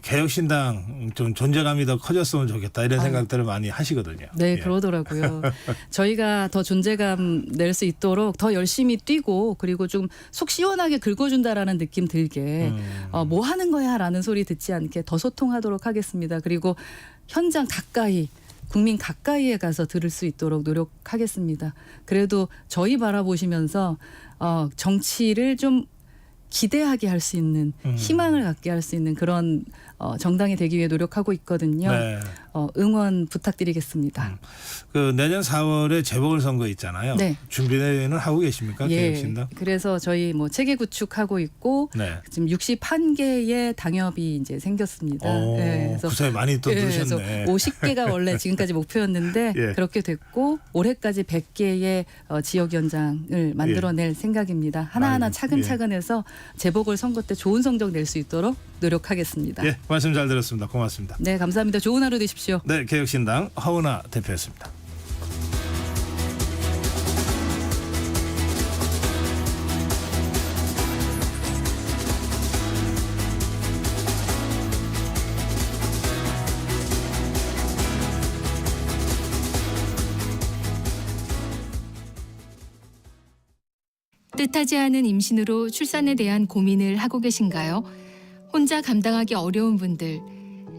개혁신당 좀 존재감이 더 커졌으면 좋겠다 이런 생각들을 많이 하시거든요. 네, 예. 그러더라고요. 저희가 더 존재감 낼 수 있도록 더 열심히 뛰고 그리고 좀 속 시원하게 긁어준다라는 느낌 들게 뭐 하는 거야라는 소리 듣지 않게 더 소통하도록 하겠습니다. 그리고 현장 가까이 국민 가까이에 가서 들을 수 있도록 노력하겠습니다. 그래도 저희 바라보시면서 정치를 좀 기대하게 할 수 있는 희망을 갖게 할 수 있는 그런 정당이 되기 위해 노력하고 있거든요. 네. 응원 부탁드리겠습니다. 그 내년 4월에 재보궐선거 있잖아요. 네. 준비는 하고 계십니까? 개혁신당? 그래서 저희 뭐 체계 구축하고 있고 네. 지금 61개의 당협이 이제 생겼습니다. 그래서 구사에 많이 또 그래서 들으셨네. 50개가 원래 지금까지 목표였는데 예. 그렇게 됐고 올해까지 100개의 지역위원장을 만들어낼 생각입니다. 하나하나 아이고, 차근차근 해서 재보궐선거 때 좋은 성적 낼 수 있도록 노력하겠습니다. 예, 말씀 잘 들었습니다. 고맙습니다. 네, 감사합니다. 좋은 하루 되십시오. 네, 개혁신당 허은하 대표였습니다. 뜻하지 않은 임신으로 출산에 대한 고민을 하고 계신가요? 혼자 감당하기 어려운 분들,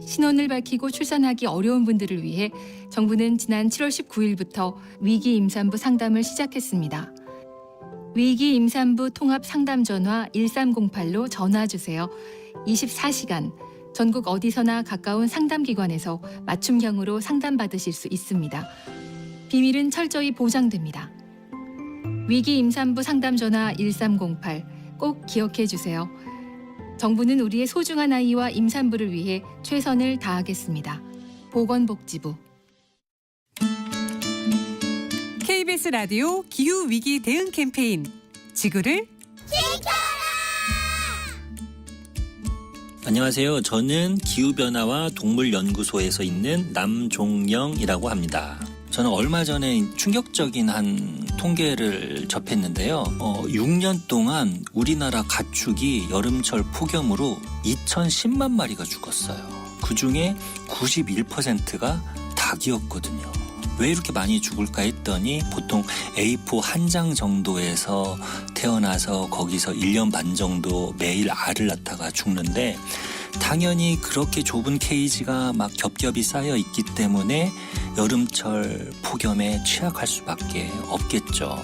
신원을 밝히고 출산하기 어려운 분들을 위해 정부는 지난 7월 19일부터 위기 임산부 상담을 시작했습니다. 위기 임산부 통합 상담 전화 1308로 전화 주세요. 24시간 전국 어디서나 가까운 상담기관에서 맞춤형으로 상담받으실 수 있습니다. 비밀은 철저히 보장됩니다. 위기 임산부 상담 전화 1308 꼭 기억해 주세요. 정부는 우리의 소중한 아이와 임산부를 위해 최선을 다하겠습니다. 보건복지부. KBS 라디오 기후위기 대응 캠페인 지구를 안녕하세요. 저는 기후변화와 동물연구소에서 있는 남종영이라고 합니다. 저는 얼마 전에 충격적인 한 통계를 접했는데요. 6년 동안 우리나라 가축이 여름철 폭염으로 2,010만 마리가 죽었어요. 그중에 91%가 닭이었거든요. 왜 이렇게 많이 죽을까 했더니 보통 A4 한 장 정도에서 태어나서 거기서 1년 반 정도 매일 알을 낳다가 죽는데 당연히 그렇게 좁은 케이지가 막 겹겹이 쌓여 있기 때문에 여름철 폭염에 취약할 수밖에 없겠죠.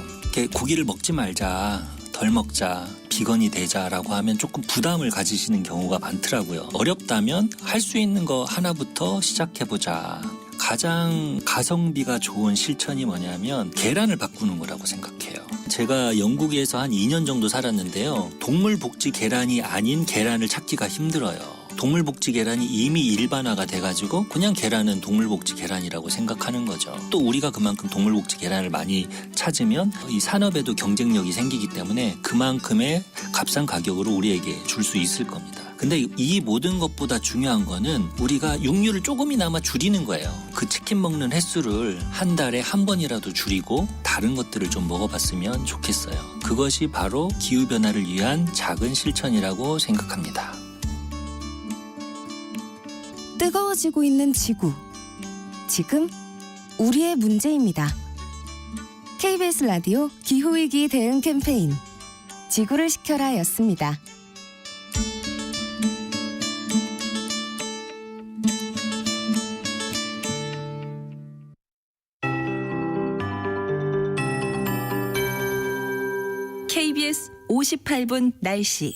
고기를 먹지 말자, 덜 먹자, 비건이 되자라고 하면 조금 부담을 가지시는 경우가 많더라고요. 어렵다면 할 수 있는 거 하나부터 시작해보자. 가장 가성비가 좋은 실천이 뭐냐면 계란을 바꾸는 거라고 생각해요. 제가 영국에서 한 2년 정도 살았는데요. 동물복지 계란이 아닌 계란을 찾기가 힘들어요. 동물복지 계란이 이미 일반화가 돼가지고 그냥 계란은 동물복지 계란이라고 생각하는 거죠. 또 우리가 그만큼 동물복지 계란을 많이 찾으면 이 산업에도 경쟁력이 생기기 때문에 그만큼의 값싼 가격으로 우리에게 줄 수 있을 겁니다. 근데 이 모든 것보다 중요한 거는 우리가 육류를 조금이나마 줄이는 거예요. 그 치킨 먹는 횟수를 한 달에 한 번이라도 줄이고 다른 것들을 좀 먹어봤으면 좋겠어요. 그것이 바로 기후변화를 위한 작은 실천이라고 생각합니다. 뜨거워지고 있는 지구. 지금 우리의 문제입니다. KBS 라디오 기후위기 대응 캠페인 지구를 지켜라 였습니다. KBS 58분 날씨.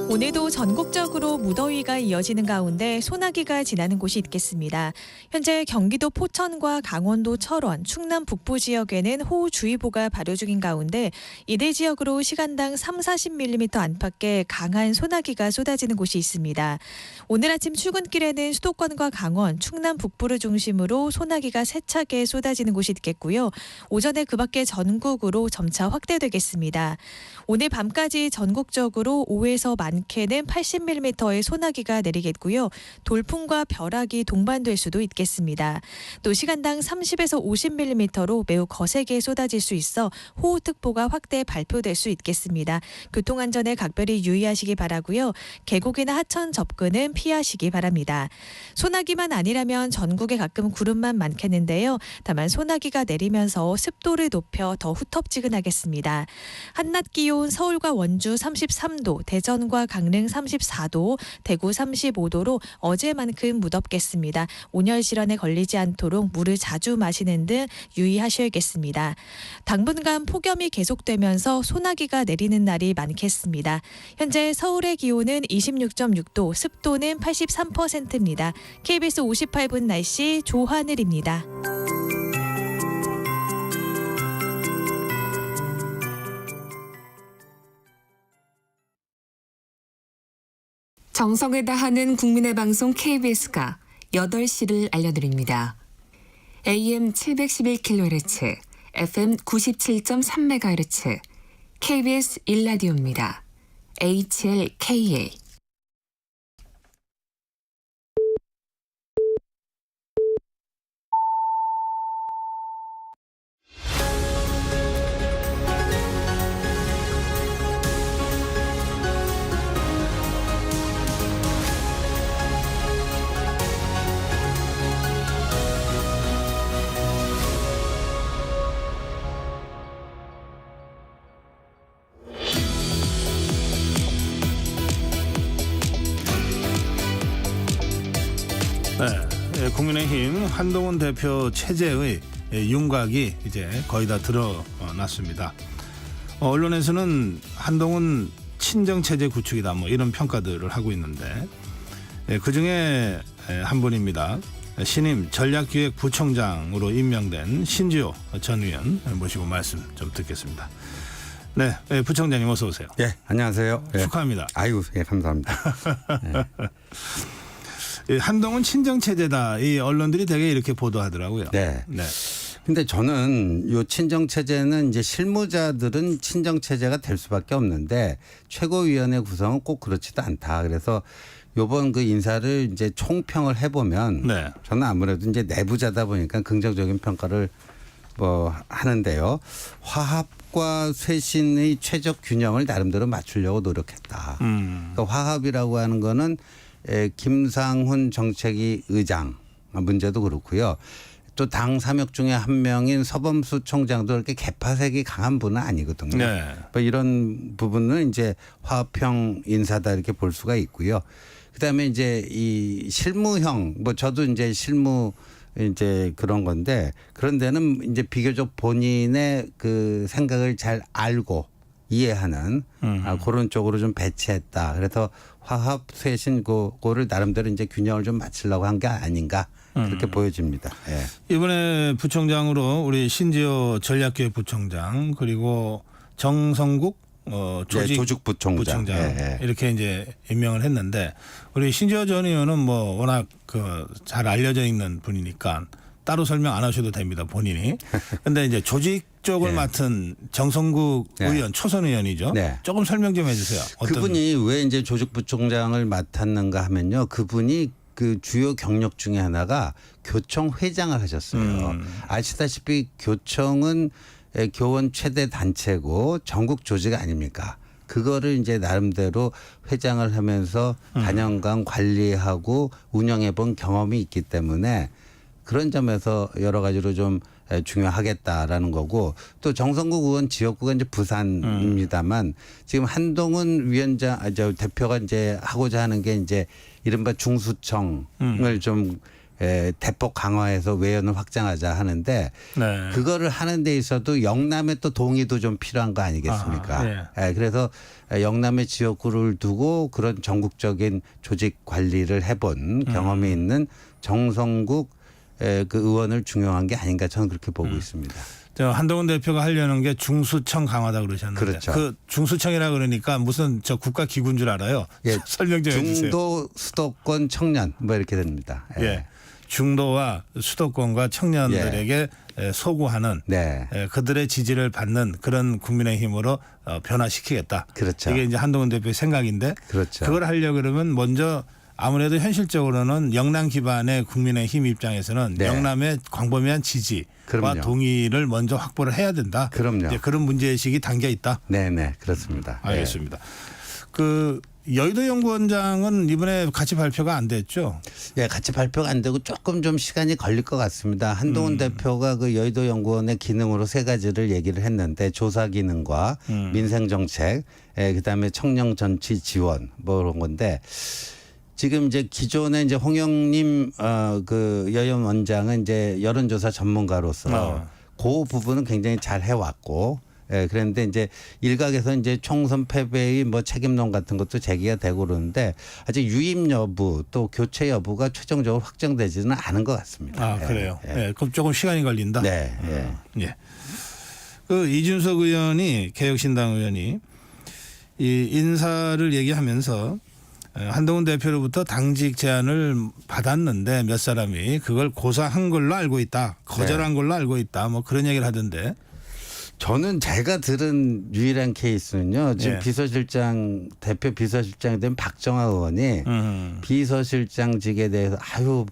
오늘도 전국적으로 무더위가 이어지는 가운데 소나기가 지나는 곳이 있겠습니다. 현재 경기도 포천과 강원도 철원, 충남 북부 지역에는 호우주의보가 발효 중인 가운데 이들 지역으로 시간당 30-40mm 안팎의 강한 소나기가 쏟아지는 곳이 있습니다. 오늘 아침 출근길에는 수도권과 강원, 충남 북부를 중심으로 소나기가 세차게 쏟아지는 곳이 있겠고요. 오전에 그 밖에 전국으로 점차 확대되겠습니다. 오늘 밤까지 전국적으로 5에서 만 많게는 80mm의 소나기가 내리겠고요. 돌풍과 벼락이 동반될 수도 있겠습니다. 또 시간당 30에서 50mm로 매우 거세게 쏟아질 수 있어 호우특보가 확대 발표될 수 있겠습니다. 교통안전에 각별히 유의하시기 바라고요. 계곡이나 하천 접근은 피하시기 바랍니다. 소나기만 아니라면 전국에 가끔 구름만 많겠는데요. 다만 소나기가 내리면서 습도를 높여 더 후텁지근하겠습니다. 한낮 기온 서울과 원주 33도, 대전과 강릉 34도, 대구 35도로 어제만큼 무덥겠습니다. 온열 질환에 걸리지 않도록 물을 자주 마시는 등 유의하셔야겠습니다. 당분간 폭염이 계속되면서 소나기가 내리는 날이 많겠습니다. 현재 서울의 기온은 26.6도, 습도는 83%입니다. KBS 58분 날씨 조하늘입니다. 정성을 다하는 국민의 방송 KBS가 8시를 알려드립니다. AM 711kHz, FM 97.3MHz, KBS 1라디오입니다. HLKA. 네, 국민의힘 한동훈 대표 체제의 윤곽이 이제 거의 다 드러났습니다. 언론에서는 한동훈 친정 체제 구축이다 뭐 이런 평가들을 하고 있는데 그중에 한 분입니다. 신임 전략기획부총장으로 임명된 신지호 전 의원 모시고 말씀 좀 듣겠습니다. 네, 부총장님 어서 오세요. 예, 안녕하세요. 축하합니다. 아이고, 예, 감사합니다. 한동훈 친정 체제다. 이 언론들이 되게 이렇게 보도하더라고요. 네. 네. 근데 저는 요 친정 체제는 이제 실무자들은 친정 체제가 될 수밖에 없는데 최고위원회 구성은 꼭 그렇지도 않다. 그래서 요번 그 인사를 이제 총평을 해보면 네. 저는 아무래도 이제 내부자다 보니까 긍정적인 평가를 뭐 하는데요. 화합과 쇄신의 최적 균형을 나름대로 맞추려고 노력했다. 그러니까 화합이라고 하는 거는 김상훈 정책위 의장 문제도 그렇고요. 또 당 삼역 중에 한 명인 서범수 총장도 그렇게 개파색이 강한 분은 아니거든요. 네. 뭐 이런 부분은 이제 화합형 인사다 이렇게 볼 수가 있고요. 그다음에 이제 이 실무형 뭐 저도 이제 실무 이제 그런 건데 그런 데는 이제 비교적 본인의 그 생각을 잘 알고 이해하는 그런 쪽으로 좀 배치했다. 그래서 화합 쇄신 그거를 나름대로 이제 균형을 좀 맞추려고 한 게 아닌가 그렇게 보여집니다. 예. 이번에 부총장으로 우리 신지호 전략기획부총장 그리고 정성국 조직부총장 예. 이렇게 이제 임명을 했는데 우리 신지호 전 의원은 뭐 워낙 그 잘 알려져 있는 분이니까 따로 설명 안 하셔도 됩니다 본인이. 근데 이제 조직 쪽을 네. 맡은 정성국 네. 의원 초선 의원이죠. 네. 조금 설명 좀 해주세요. 그분이 왜 이제 조직부총장을 맡았는가 하면요. 그분이 그 주요 경력 중에 하나가 교청 회장을 하셨어요. 아시다시피 교청은 교원 최대 단체고 전국 조직 아닙니까? 그거를 이제 나름대로 회장을 하면서 단연간 관리하고 운영해 본 경험이 있기 때문에 그런 점에서 여러 가지로 좀 중요하겠다라는 거고 또 정성국 의원 지역구가 이제 부산입니다만 지금 한동훈 위원장 대표가 이제 하고자 하는 게 이제 이른바 중수청을 좀 대폭 강화해서 외연을 확장하자 하는데 네. 그거를 하는 데 있어도 영남의 또 동의도 좀 필요한 거 아니겠습니까? 그래서 영남의 지역구를 두고 그런 전국적인 조직 관리를 해본 경험이 있는 정성국 그 의원을 중용한 게 아닌가 저는 그렇게 보고 있습니다. 한동훈 대표가 하려는 게 중수청 강화다 그러셨는데 그렇죠. 그 중수청이라 그러니까 무슨 저 국가 기구인 줄 알아요? 예, 설명 좀 해주세요. 중도 수도권 청년 뭐 이렇게 됩니다. 예. 중도와 수도권과 청년들에게 소구하는 네. 그들의 지지를 받는 그런 국민의힘으로 변화시키겠다. 그렇죠. 이게 이제 한동훈 대표의 생각인데 그렇죠. 그걸 하려고 그러면 먼저 아무래도 현실적으로는 영남 기반의 국민의힘 입장에서는 네. 영남의 광범위한 지지와 그럼요. 동의를 먼저 확보를 해야 된다. 그럼요. 이제 그런 문제의식이 담겨 있다. 네네 그렇습니다. 알겠습니다. 그 여의도 연구원장은 이번에 같이 발표가 안 됐죠. 예, 같이 발표가 안 되고 조금 좀 시간이 걸릴 것 같습니다. 한동훈 대표가 그 여의도 연구원의 기능으로 3가지를 얘기를 했는데 조사 기능과 민생 정책, 그다음에 청년 정치 지원 뭐 그런 건데 지금 이제 기존에 이제 홍영님 그 여연 원장은 이제 여론조사 전문가로서 그 부분은 굉장히 잘 해왔고. 예, 그런데 이제 일각에서 이제 총선 패배의 뭐 책임론 같은 것도 제기가 되고 그러는데 아직 유임 여부 또 교체 여부가 최종적으로 확정되지는 않은 것 같습니다. 아, 그래요. 예, 그럼 조금 시간이 걸린다. 네. 예. 그 이준석 의원이 개혁신당 의원이 이 인사를 얘기하면서 한동훈 대표로부터 당직 제안을 받았는데 몇 사람이 그걸 고사한 걸로 알고 있다. 거절한 걸로 알고 있다. 뭐 그런 얘기를 하던데. 저는 제가 들은 유일한 케이스는요. 지금 비서실장 대표 비서실장이 된 박정아 의원이 비서실장직에 대해서 아유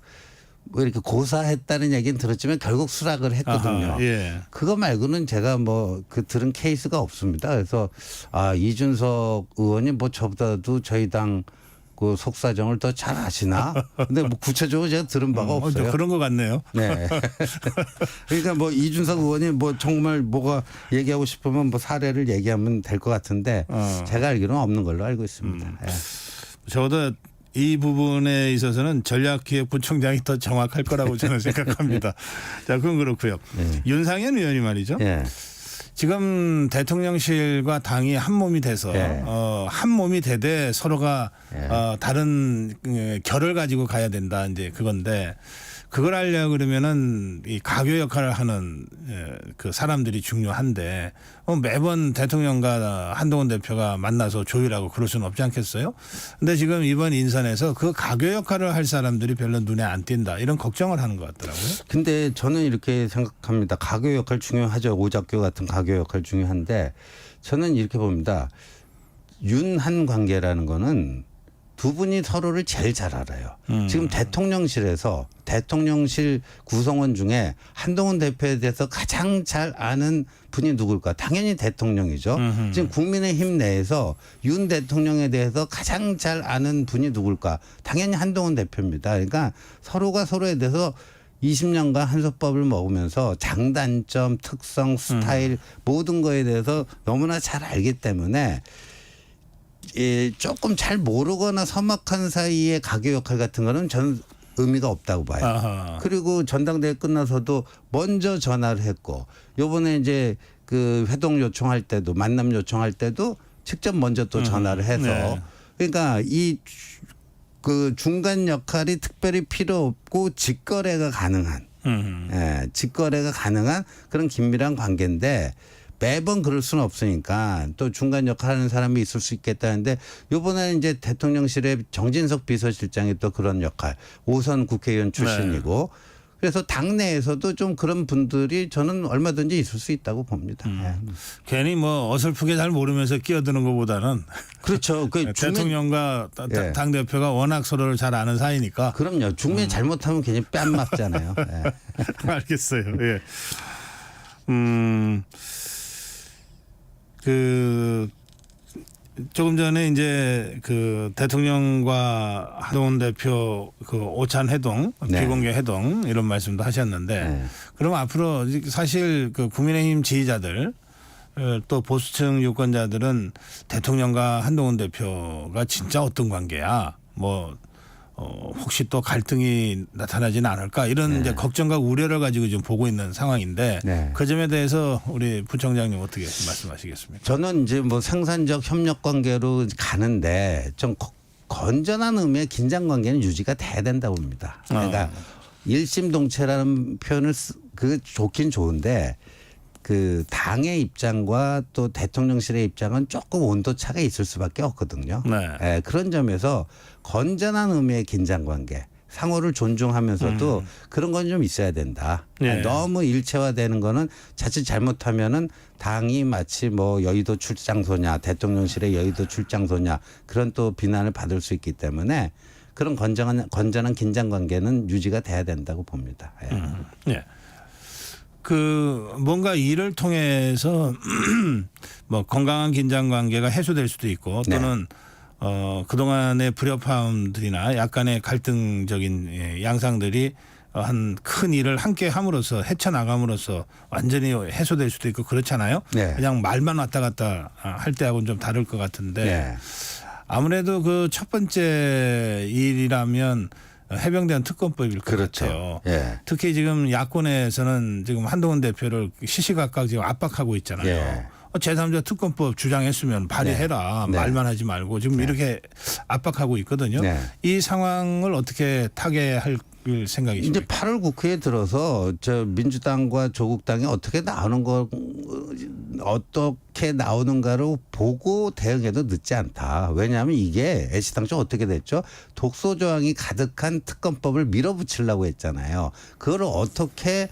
뭐 이렇게 고사했다는 얘기는 들었지만 결국 수락을 했거든요. 아하, 예. 그거 말고는 제가 뭐 그 들은 케이스가 없습니다. 그래서 아 이준석 의원이 뭐 저보다도 저희 당 그 속사정을 더 잘 아시나? 근데 뭐 구체적으로 제가 들은 바가 없어요. 그런 것 같네요. 네. 그러니까 뭐 이준석 의원이 뭐 정말 뭐가 얘기하고 싶으면 뭐 사례를 얘기하면 될 것 같은데 제가 알기로는 없는 걸로 알고 있습니다. 저보다 이 부분에 있어서는 전략기획부총장이 더 정확할 거라고 저는 생각합니다. 자, 그건 그렇고요. 윤상현 의원이 말이죠. 지금 대통령실과 당이 한 몸이 돼서 한 몸이 되되 서로가 다른 결을 가지고 가야 된다 이제 그건데 그걸 하려고 그러면은 이 가교 역할을 하는 그 사람들이 중요한데 매번 대통령과 한동훈 대표가 만나서 조율하고 그럴 수는 없지 않겠어요? 근데 지금 이번 인선에서 그 가교 역할을 할 사람들이 별로 눈에 안 띈다 이런 걱정을 하는 것 같더라고요. 근데 저는 이렇게 생각합니다. 가교 역할 중요하죠. 오작교 같은 가교 역할 중요한데 저는 이렇게 봅니다. 윤한 관계라는 거는 두 분이 서로를 제일 잘 알아요. 지금 대통령실에서 대통령실 구성원 중에 한동훈 대표에 대해서 가장 잘 아는 분이 누굴까? 당연히 대통령이죠. 지금 국민의힘 내에서 윤 대통령에 대해서 가장 잘 아는 분이 누굴까? 당연히 한동훈 대표입니다. 그러니까 서로가 서로에 대해서 20년간 한솥밥을 먹으면서 장단점, 특성, 스타일 모든 거에 대해서 너무나 잘 알기 때문에 조금 잘 모르거나 서먹한 사이의 가교 역할 같은 거는 저는 의미가 없다고 봐요. 아하. 그리고 전당대회 끝나서도 먼저 전화를 했고 요번에 이제 그 회동 요청할 때도 만남 요청할 때도 직접 먼저 또 전화를 해서 그러니까 이 그 중간 역할이 특별히 필요 없고 직거래가 가능한 직거래가 가능한 그런 긴밀한 관계인데 매번 그럴 수는 없으니까 또 중간 역할하는 사람이 있을 수 있겠다는데 이번에는 이제 대통령실의 정진석 비서실장이 또 그런 역할 5선 국회의원 출신이고 그래서 당내에서도 좀 그런 분들이 저는 얼마든지 있을 수 있다고 봅니다. 괜히 뭐 어설프게 잘 모르면서 끼어드는 것보다는 그렇죠. 그 대통령과 당 대표가 워낙 서로를 잘 아는 사이니까. 그럼요. 중매 잘못하면 괜히 뺨 맞잖아요. 알겠어요. 예. 그 조금 전에 이제 그 대통령과 한동훈 대표 그 오찬 회동, 비공개 회동 이런 말씀도 하셨는데 그럼 앞으로 사실 그 국민의힘 지지자들 또 보수층 유권자들은 대통령과 한동훈 대표가 진짜 어떤 관계야? 뭐 혹시 또 갈등이 나타나지는 않을까 이런 이제 걱정과 우려를 가지고 좀 보고 있는 상황인데 그 점에 대해서 우리 부총장님 어떻게 말씀하시겠습니까? 저는 이제 뭐 생산적 협력 관계로 가는데 좀 건전한 의미의 긴장 관계는 유지가 돼야 된다고 봅니다. 그러니까 일심동체라는 표현을 그 좋긴 좋은데 그 당의 입장과 또 대통령실의 입장은 조금 온도 차가 있을 수밖에 없거든요. 그런 점에서 건전한 의미의 긴장 관계, 상호를 존중하면서도 그런 건 좀 있어야 된다. 네. 너무 일체화되는 거는 자칫 잘못하면은 당이 마치 뭐 여의도 출장소냐, 대통령실의 여의도 출장소냐 그런 또 비난을 받을 수 있기 때문에 그런 건전한 긴장 관계는 유지가 돼야 된다고 봅니다. 예. 예. 그 뭔가 일을 통해서 뭐 건강한 긴장 관계가 해소될 수도 있고 또는 그동안의 불협화음들이나 약간의 갈등적인 양상들이 한 큰 일을 함께 함으로써 헤쳐나감으로써 완전히 해소될 수도 있고 그렇잖아요. 네. 그냥 말만 왔다 갔다 할 때하고는 좀 다를 것 같은데 네. 아무래도 그 첫 번째 일이라면 해병대한 특검법일 것 그렇죠. 같아요. 예. 특히 지금 야권에서는 지금 한동훈 대표를 시시각각 지금 압박하고 있잖아요. 예. 제3자 특검법 주장했으면 발의해라. 네. 말만 하지 말고 지금 이렇게 압박하고 있거든요. 네. 이 상황을 어떻게 타개할 생각이십니까? 이제 8월 국회에 들어서 저 민주당과 조국당이 어떻게 나오는가를 보고 대응해도 늦지 않다. 왜냐하면 이게 애시당초 어떻게 됐죠? 독소 조항이 가득한 특검법을 밀어붙이려고 했잖아요. 그걸 어떻게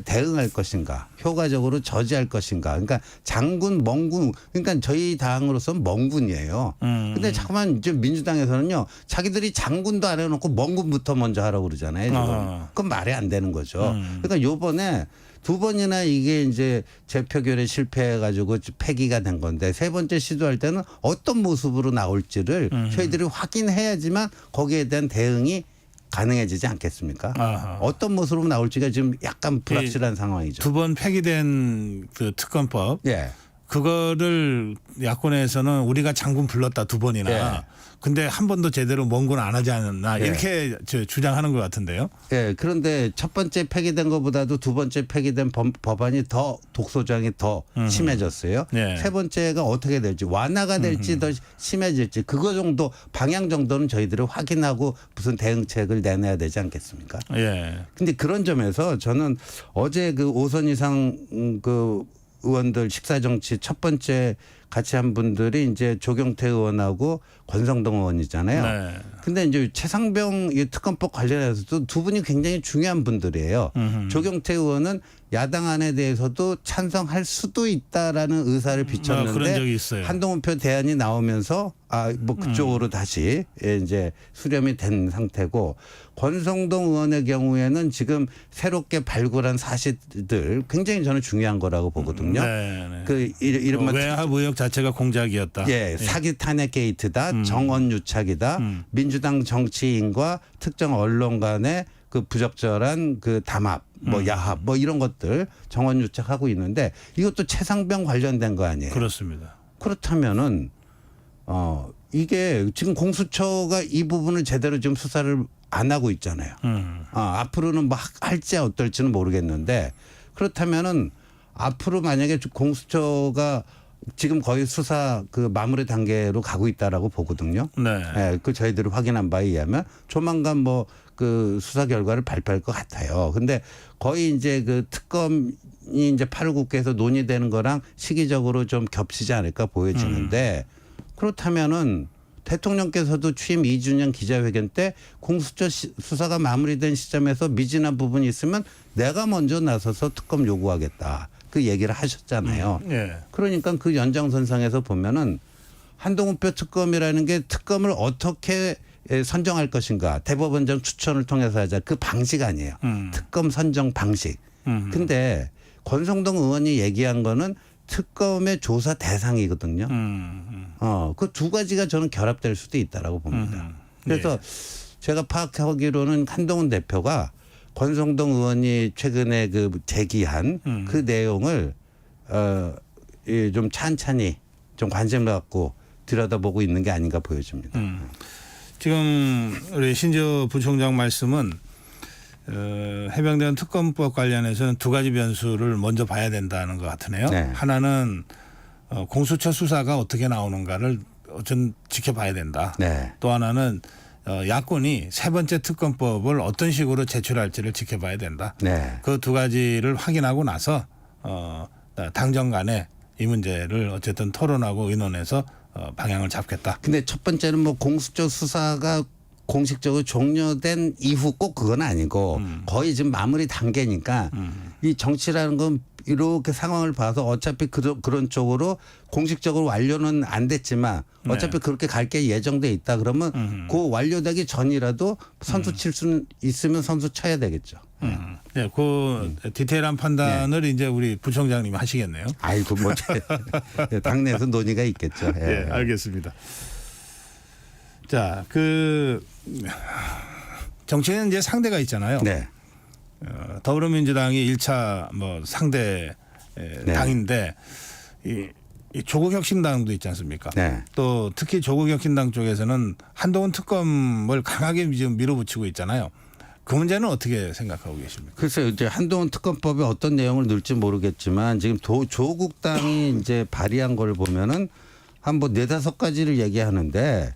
대응할 것인가, 효과적으로 저지할 것인가. 그러니까 장군, 멍군, 그러니까 저희 당으로서는 멍군이에요. 근데 잠깐만 이제 민주당에서는요, 자기들이 장군도 안 해놓고 멍군부터 먼저 하라고 그러잖아요. 지금. 그건 말이 안 되는 거죠. 그러니까 요번에 두 번이나 이게 이제 재표결에 실패해가지고 폐기가 된 건데 세 번째 시도할 때는 어떤 모습으로 나올지를 저희들이 확인해야지만 거기에 대한 대응이 가능해지지 않겠습니까? 아하. 어떤 모습으로 나올지가 지금 약간 불확실한 상황이죠. 두 번 폐기된 그 특검법 예. 그거를 야권에서는 우리가 장군 불렀다 두 번이나 예. 근데 한 번도 제대로 멍군 안 하지 않았나 예. 이렇게 주장하는 것 같은데요. 예. 그런데 첫 번째 폐기된 것보다도 두 번째 폐기된 법안이 더 독소조항이 더 심해졌어요. 예. 세 번째가 어떻게 될지 완화가 될지 더 심해질지 그거 정도 방향 정도는 저희들이 확인하고 무슨 대응책을 내놔야 되지 않겠습니까? 예. 근데 그런 점에서 저는 어제 그 5선 이상 그 의원들 식사정치 첫 번째 같이 한 분들이 이제 조경태 의원하고 권성동 의원이잖아요. 네. 근데 이제 최상병 이 특검법 관련해서도 두 분이 굉장히 중요한 분들이에요. 조경태 의원은 야당 안에 대해서도 찬성할 수도 있다라는 의사를 비쳤는데 그런 적이 있어요. 한동훈표 대안이 나오면서 뭐 그쪽으로 다시 이제 수렴이 된 상태고 권성동 의원의 경우에는 지금 새롭게 발굴한 사실들 굉장히 저는 중요한 거라고 보거든요. 네. 그 이른바 외압 의혹 자체가 공작이었다. 예, 사기 탄핵 게이트다, 정원 유착이다, 민주당 정치인과 특정 언론 간의 그 부적절한 그 담합, 뭐 야합, 뭐 이런 것들 정원 유착하고 있는데 이것도 최상병 관련된 거 아니에요? 그렇습니다. 그렇다면은 이게 지금 공수처가 이 부분을 제대로 지금 수사를 안 하고 있잖아요. 앞으로는 뭐 할지 어떨지는 모르겠는데 그렇다면은 앞으로 만약에 공수처가 지금 거의 수사 그 마무리 단계로 가고 있다라고 보거든요. 네. 예, 그 저희들이 확인한 바에 의하면 조만간 뭐 그 수사 결과를 발표할 것 같아요. 근데 거의 이제 그 특검이 이제 8월 국회에서 논의되는 거랑 시기적으로 좀 겹치지 않을까 보여지는데 그렇다면은 대통령께서도 취임 2주년 기자회견 때 공수처 수사가 마무리된 시점에서 미진한 부분이 있으면 내가 먼저 나서서 특검 요구하겠다. 그 얘기를 하셨잖아요. 예. 그러니까 그 연장선상에서 보면은 한동훈표 특검이라는 게 특검을 어떻게 선정할 것인가. 대법원장 추천을 통해서 하자. 그 방식 아니에요. 특검 선정 방식. 근데 권성동 의원이 얘기한 거는 특검의 조사 대상이거든요. 그 두 가지가 저는 결합될 수도 있다라고 봅니다. 그래서 제가 파악하기로는 한동훈 대표가 권성동 의원이 최근에 그 제기한 그 내용을 좀 찬찬히 좀 관심을 갖고 들여다보고 있는 게 아닌가 보여집니다. 지금 우리 신지호 부총장 말씀은 해병대원 특검법 관련해서는 두 가지 변수를 먼저 봐야 된다는 것 같으네요. 네. 하나는 공수처 수사가 어떻게 나오는가를 좀 지켜봐야 된다. 네. 또 하나는 야권이 세 번째 특검법을 어떤 식으로 제출할지를 지켜봐야 된다. 네. 그 두 가지를 확인하고 나서 당정 간에 이 문제를 어쨌든 토론하고 의논해서 방향을 잡겠다. 근데 첫 번째는 뭐 공수처 수사가 공식적으로 종료된 이후 꼭 그건 아니고 거의 지금 마무리 단계니까 이 정치라는 건 이렇게 상황을 봐서 어차피 그런 쪽으로 공식적으로 완료는 안 됐지만 어차피 그렇게 갈 게 예정돼 있다 그러면 그 완료되기 전이라도 선수 칠 수 있으면 선수 쳐야 되겠죠. 네, 그 디테일한 판단을 이제 우리 부총장님이 하시겠네요. 아이고 뭐 당내에서 논의가 있겠죠. 예, 알겠습니다. 자, 그 정치에는 이제 상대가 있잖아요. 네. 더불어민주당이 1차 뭐 상대 당인데 이 조국혁신당도 있지 않습니까? 네. 또 특히 조국혁신당 쪽에서는 한동훈 특검을 강하게 지금 밀어붙이고 있잖아요. 그 문제는 어떻게 생각하고 계십니까? 글쎄요, 이제 한동훈 특검법에 어떤 내용을 넣을지 모르겠지만 지금 조국당이 이제 발의한 걸 보면은 한 뭐 4-5가지를 얘기하는데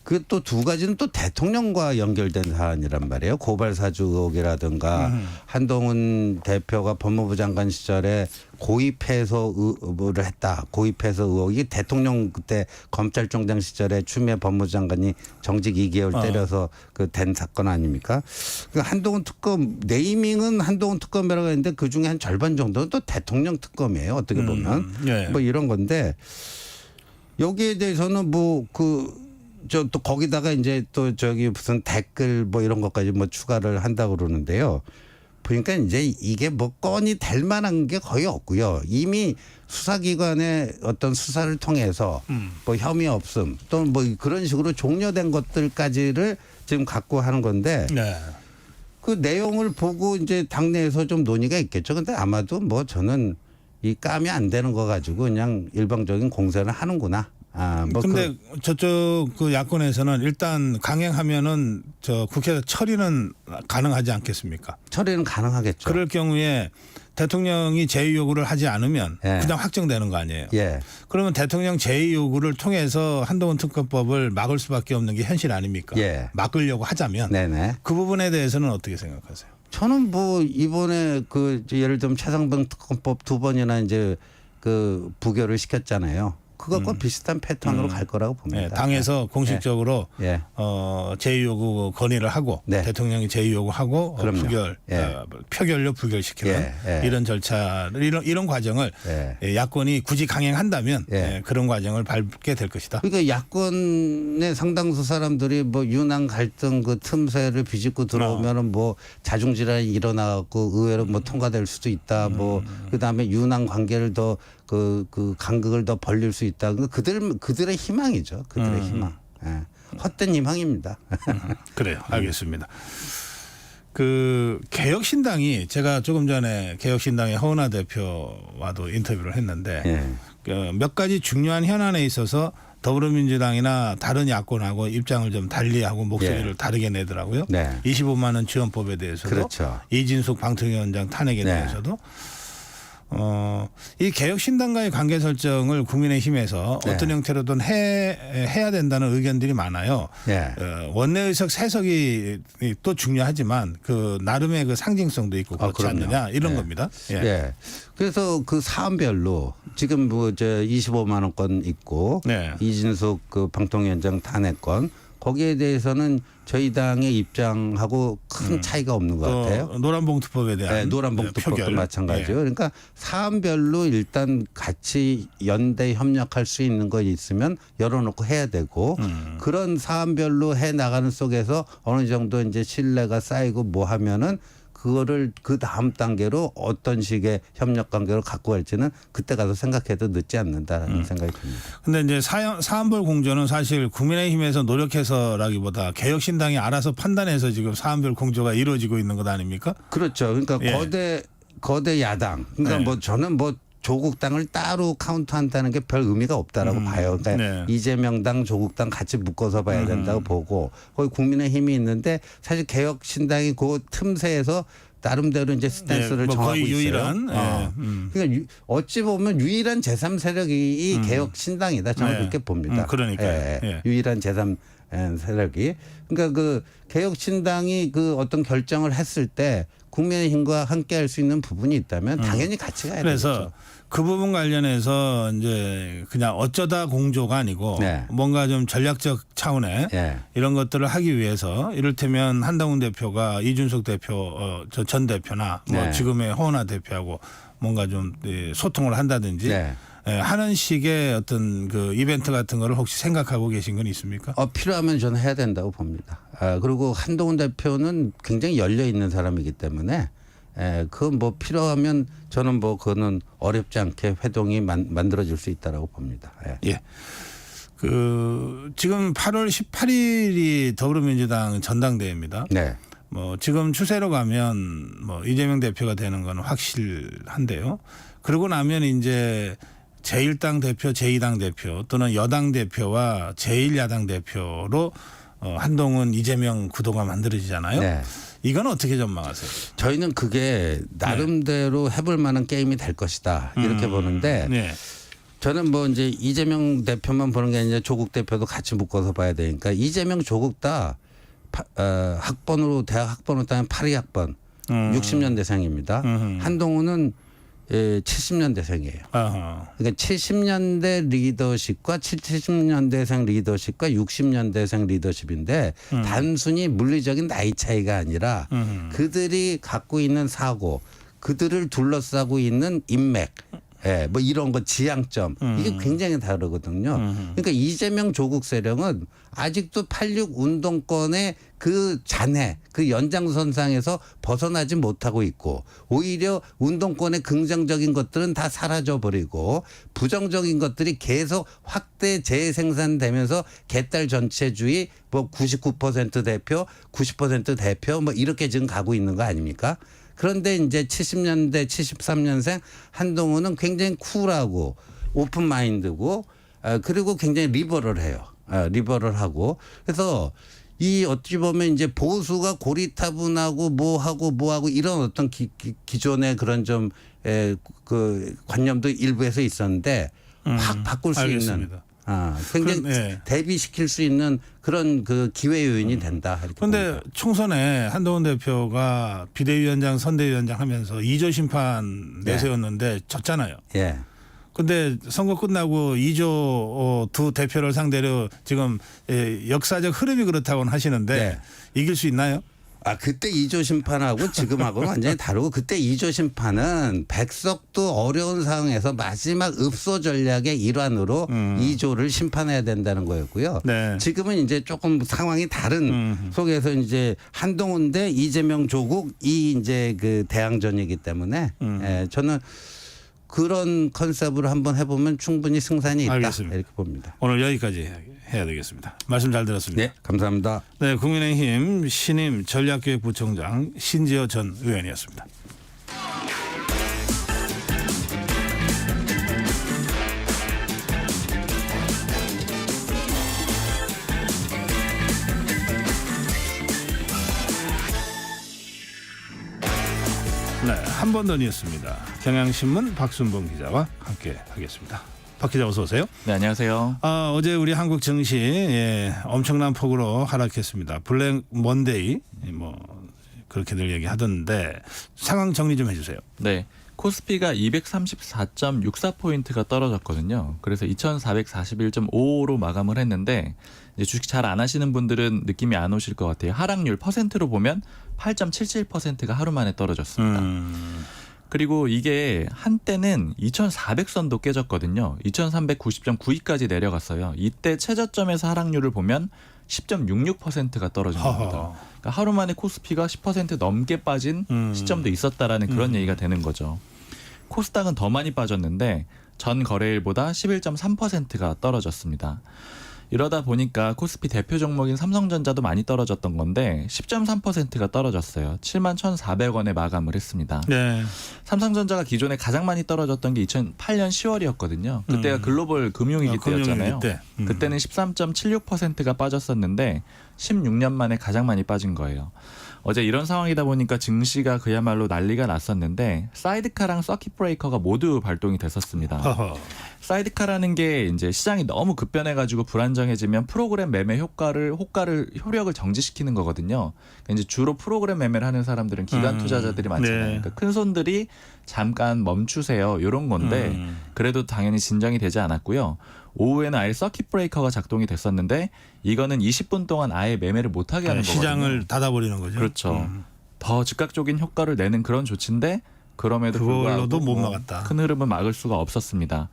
그 또 2가지는 또 대통령과 연결된 사안이란 말이에요. 고발 사주 의혹이라든가 한동훈 대표가 법무부 장관 시절에 고위패소 의혹을 했다. 고위패소 의혹이 대통령 그때 검찰총장 시절에 추미애 법무부 장관이 정직 2개월 때려서 그 된 사건 아닙니까? 그 한동훈 특검 네이밍은 한동훈 특검이라고 했는데 그 중에 한 절반 정도는 또 대통령 특검이에요. 어떻게 보면 예. 뭐 이런 건데 여기에 대해서는 뭐 저 또 거기다가 이제 또 저기 무슨 댓글 뭐 이런 것까지 뭐 추가를 한다고 그러는데요. 보니까 이제 이게 뭐 건이 될 만한 게 거의 없고요. 이미 수사기관의 어떤 수사를 통해서 뭐 혐의 없음 또는 뭐 그런 식으로 종료된 것들까지를 지금 갖고 하는 건데 네. 그 내용을 보고 이제 당내에서 좀 논의가 있겠죠. 근데 아마도 뭐 저는 이 까면 안 되는 거 가지고 그냥 일방적인 공세를 하는구나. 뭐 근데 저쪽 그 야권에서는 일단 강행하면은 저 국회에서 처리는 가능하지 않겠습니까? 처리는 가능하겠죠. 그럴 경우에 대통령이 제의 요구를 하지 않으면 예. 그냥 확정되는 거 아니에요. 예. 그러면 대통령 제의 요구를 통해서 한동훈 특검법을 막을 수밖에 없는 게 현실 아닙니까? 예. 막으려고 하자면 네네. 그 부분에 대해서는 어떻게 생각하세요? 저는 뭐 이번에 그 예를 들면 최상병 특검법 2번이나 이제 그 부결을 시켰잖아요. 그것과 비슷한 패턴으로 갈 거라고 봅니다. 네, 당에서 공식적으로 예. 제의 요구 건의를 하고 네. 대통령이 제의 요구하고 그럼요. 부결 예. 표결로 부결시키는 예, 예. 이런 절차를 이런 과정을 예. 야권이 굳이 강행한다면 예. 그런 과정을 밟게 될 것이다. 그러니까 야권의 상당수 사람들이 뭐 유난 갈등 그 틈새를 비집고 들어오면은 뭐 자중질환이 일어나고 의외로 뭐 통과될 수도 있다. 뭐 그다음에 유난 관계를 더 그 간극을 더 벌릴 수 있다. 그들의 희망이죠. 그들의 희망. 예. 헛된 희망입니다. 그래요. 알겠습니다. 그 개혁신당이 제가 조금 전에 개혁신당의 허은하 대표와도 인터뷰를 했는데 예. 몇 가지 중요한 현안에 있어서 더불어민주당이나 다른 야권하고 입장을 좀 달리하고 목소리를 예. 다르게 내더라고요. 네. 25만 원 지원법에 대해서도 그렇죠. 이진숙 방통위원장 탄핵에 네. 대해서도 이 개혁신당과의 관계 설정을 국민의힘에서 네. 어떤 형태로든 해야 된다는 의견들이 많아요. 예. 원내의석 3석이 또 중요하지만 그 나름의 그 상징성도 있고 그렇지 그럼요. 않느냐 이런 예. 겁니다. 예. 예. 그래서 그 사안별로 지금 뭐 이제 25만 원권 있고 네. 이진숙 그 방통위원장 탄핵권 거기에 대해서는 저희 당의 입장하고 큰 차이가 없는 것 같아요. 노란봉투법에 대한 네, 노란봉투법도 표결. 마찬가지죠. 예. 그러니까 사안별로 일단 같이 연대 협력할 수 있는 거 있으면 열어놓고 해야 되고 그런 사안별로 해 나가는 속에서 어느 정도 이제 신뢰가 쌓이고 뭐 하면은 그거를 그 다음 단계로 어떤 식의 협력 관계로 갖고 갈지는 그때 가서 생각해도 늦지 않는다라는 생각이 듭니다. 근데 이제 사안별 공조는 사실 국민의힘에서 노력해서라기보다 개혁신당이 알아서 판단해서 지금 사안별 공조가 이루어지고 있는 것 아닙니까? 그렇죠. 그러니까 예. 거대 야당. 그러니까 네. 뭐 저는 뭐 조국당을 따로 카운트한다는 게 별 의미가 없다라고 봐요. 그러니까 네. 이재명당, 조국당 같이 묶어서 봐야 된다고 보고 거기 국민의힘이 있는데 사실 개혁신당이 그 틈새에서 나름대로 이제 스탠스를 뭐 정하고 거의 있어요. 유일한. 그러니까 어찌 보면 유일한 제3세력이 이 개혁신당이다. 저는 네. 그렇게 봅니다. 그러니까요. 예. 유일한 제3 세력이. 그러니까 그 개혁신당이 그 어떤 결정을 했을 때 국민의힘과 함께 할 수 있는 부분이 있다면 당연히 같이 가야 그래서 되겠죠. 그 부분 관련해서 이제 그냥 어쩌다 공조가 아니고 네. 뭔가 좀 전략적 차원의 예. 이런 것들을 하기 위해서 이를테면 한동훈 대표가 이준석 대표 전 대표나 뭐 네. 지금의 허은하 대표하고 뭔가 좀 소통을 한다든지 네. 하는 식의 어떤 그 이벤트 같은 거를 혹시 생각하고 계신 건 있습니까? 필요하면 저는 해야 된다고 봅니다. 그리고 한동훈 대표는 굉장히 열려 있는 사람이기 때문에 그건 뭐 필요하면 저는 뭐 그거는 어렵지 않게 회동이 만들어질 수 있다라고 봅니다. 예. 그 지금 8월 18일이 더불어민주당 전당대회입니다. 네. 뭐 지금 추세로 가면 뭐 이재명 대표가 되는 건 확실한데요. 그러고 나면 이제 제1당 대표, 제2당 대표 또는 여당 대표와 제1야당 대표로 한동훈, 이재명 구도가 만들어지잖아요. 네. 이건 어떻게 전망하세요? 저희는 그게 나름대로 해볼 만한 게임이 될 것이다 이렇게 보는데 네. 저는 뭐 이제 이재명 대표만 보는 게 아니라 조국 대표도 같이 묶어서 봐야 되니까 이재명 조국 다 학번으로 대학 학번으로 따면 82학번 60년대생입니다. 한동훈은 70년대생이에요. 그러니까 70년대 리더십과 70년대생 리더십과 60년대생 리더십인데 단순히 물리적인 나이 차이가 아니라 그들이 갖고 있는 사고, 그들을 둘러싸고 있는 인맥, 뭐 이런 거 지향점 이게 굉장히 다르거든요. 그러니까 이재명 조국 세력은 아직도 86 운동권의 그 잔해, 그 연장선상에서 벗어나지 못하고 있고 오히려 운동권의 긍정적인 것들은 다 사라져 버리고 부정적인 것들이 계속 확대 재생산되면서 개딸 전체주의 뭐 99% 대표, 90% 대표 뭐 이렇게 지금 가고 있는 거 아닙니까? 그런데 이제 70년대 73년생 한동훈은 굉장히 쿨하고 오픈 마인드고 그리고 굉장히 리버럴해요. 리버럴하고 그래서 이 어찌 보면 이제 보수가 고리타분하고 뭐하고 이런 어떤 기존의 그런 좀 그 관념도 일부에서 있었는데 확 바꿀 수 알겠습니다. 있는 굉장히 대비시킬 수 있는 그런 그 기회 요인이 된다. 그런데 총선에 한동훈 대표가 비대위원장, 선대위원장 하면서 2조 심판 내세웠는데 졌잖아요. 예. 근데 선거 끝나고 2조 두 대표를 상대로 지금 역사적 흐름이 그렇다고는 하시는데 이길 수 있나요? 그때 2조 심판하고 지금하고는 완전히 다르고 그때 2조 심판은 백석도 어려운 상황에서 마지막 읍소 전략의 일환으로 2조를 심판해야 된다는 거였고요. 네. 지금은 이제 조금 상황이 다른 속에서 이제 한동훈 대 이재명 조국 이 이제 그 대항전이기 때문에 저는 그런 컨셉으로 한번 해보면 충분히 승산이 있다. 알겠습니다. 이렇게 봅니다. 오늘 여기까지 해야 되겠습니다. 말씀 잘 들었습니다. 네, 감사합니다. 네, 국민의힘 신임 전략기획부총장 신지어 전 의원이었습니다. 네, 한 번 더 뉴스입니다. 경향신문 박순봉 기자와 함께 하겠습니다. 박 기자 어서 오세요. 네, 안녕하세요. 어제 우리 한국 증시 엄청난 폭으로 하락했습니다. 블랙 먼데이 뭐 그렇게들 얘기하던데 상황 정리 좀 해주세요. 네, 코스피가 234.64포인트가 떨어졌거든요. 그래서 2,441.55로 마감을 했는데 이제 주식 잘 안 하시는 분들은 느낌이 안 오실 것 같아요. 하락률 퍼센트로 보면 8.77%가 하루 만에 떨어졌습니다. 그리고 이게 한때는 2,400선도 깨졌거든요. 2,390.92까지 내려갔어요. 이때 최저점에서 하락률을 보면 10.66%가 떨어진 겁니다. 그러니까 하루 만에 코스피가 10% 넘게 빠진 시점도 있었다라는 그런 얘기가 되는 거죠. 코스닥은 더 많이 빠졌는데 전 거래일보다 11.3%가 떨어졌습니다. 이러다 보니까 코스피 대표 종목인 삼성전자도 많이 떨어졌던 건데 10.3%가 떨어졌어요. 71,400원에 마감을 했습니다. 네. 삼성전자가 기존에 가장 많이 떨어졌던 게 2008년 10월이었거든요. 그때가 글로벌 금융위기 때였잖아요. 그때는 13.76%가 빠졌었는데 16년 만에 가장 많이 빠진 거예요. 어제 이런 상황이다 보니까 증시가 그야말로 난리가 났었는데 사이드카랑 서킷 브레이커가 모두 발동이 됐었습니다. 사이드카라는 게 이제 시장이 너무 급변해가지고 불안정해지면 프로그램 매매 효력을 정지시키는 거거든요. 그러니까 이제 주로 프로그램 매매를 하는 사람들은 기관 투자자들이 많잖아요. 네. 그러니까 큰 손들이 잠깐 멈추세요 이런 건데 그래도 당연히 진정이 되지 않았고요. 오후에는 아예 서킷 브레이커가 작동이 됐었는데 이거는 20분 동안 아예 매매를 못하게 하는 거거든요. 시장을 닫아버리는 거죠. 그렇죠. 더 즉각적인 효과를 내는 그런 조치인데 그럼에도 그걸로도 불구하고 못 막았다. 큰 흐름을 막을 수가 없었습니다.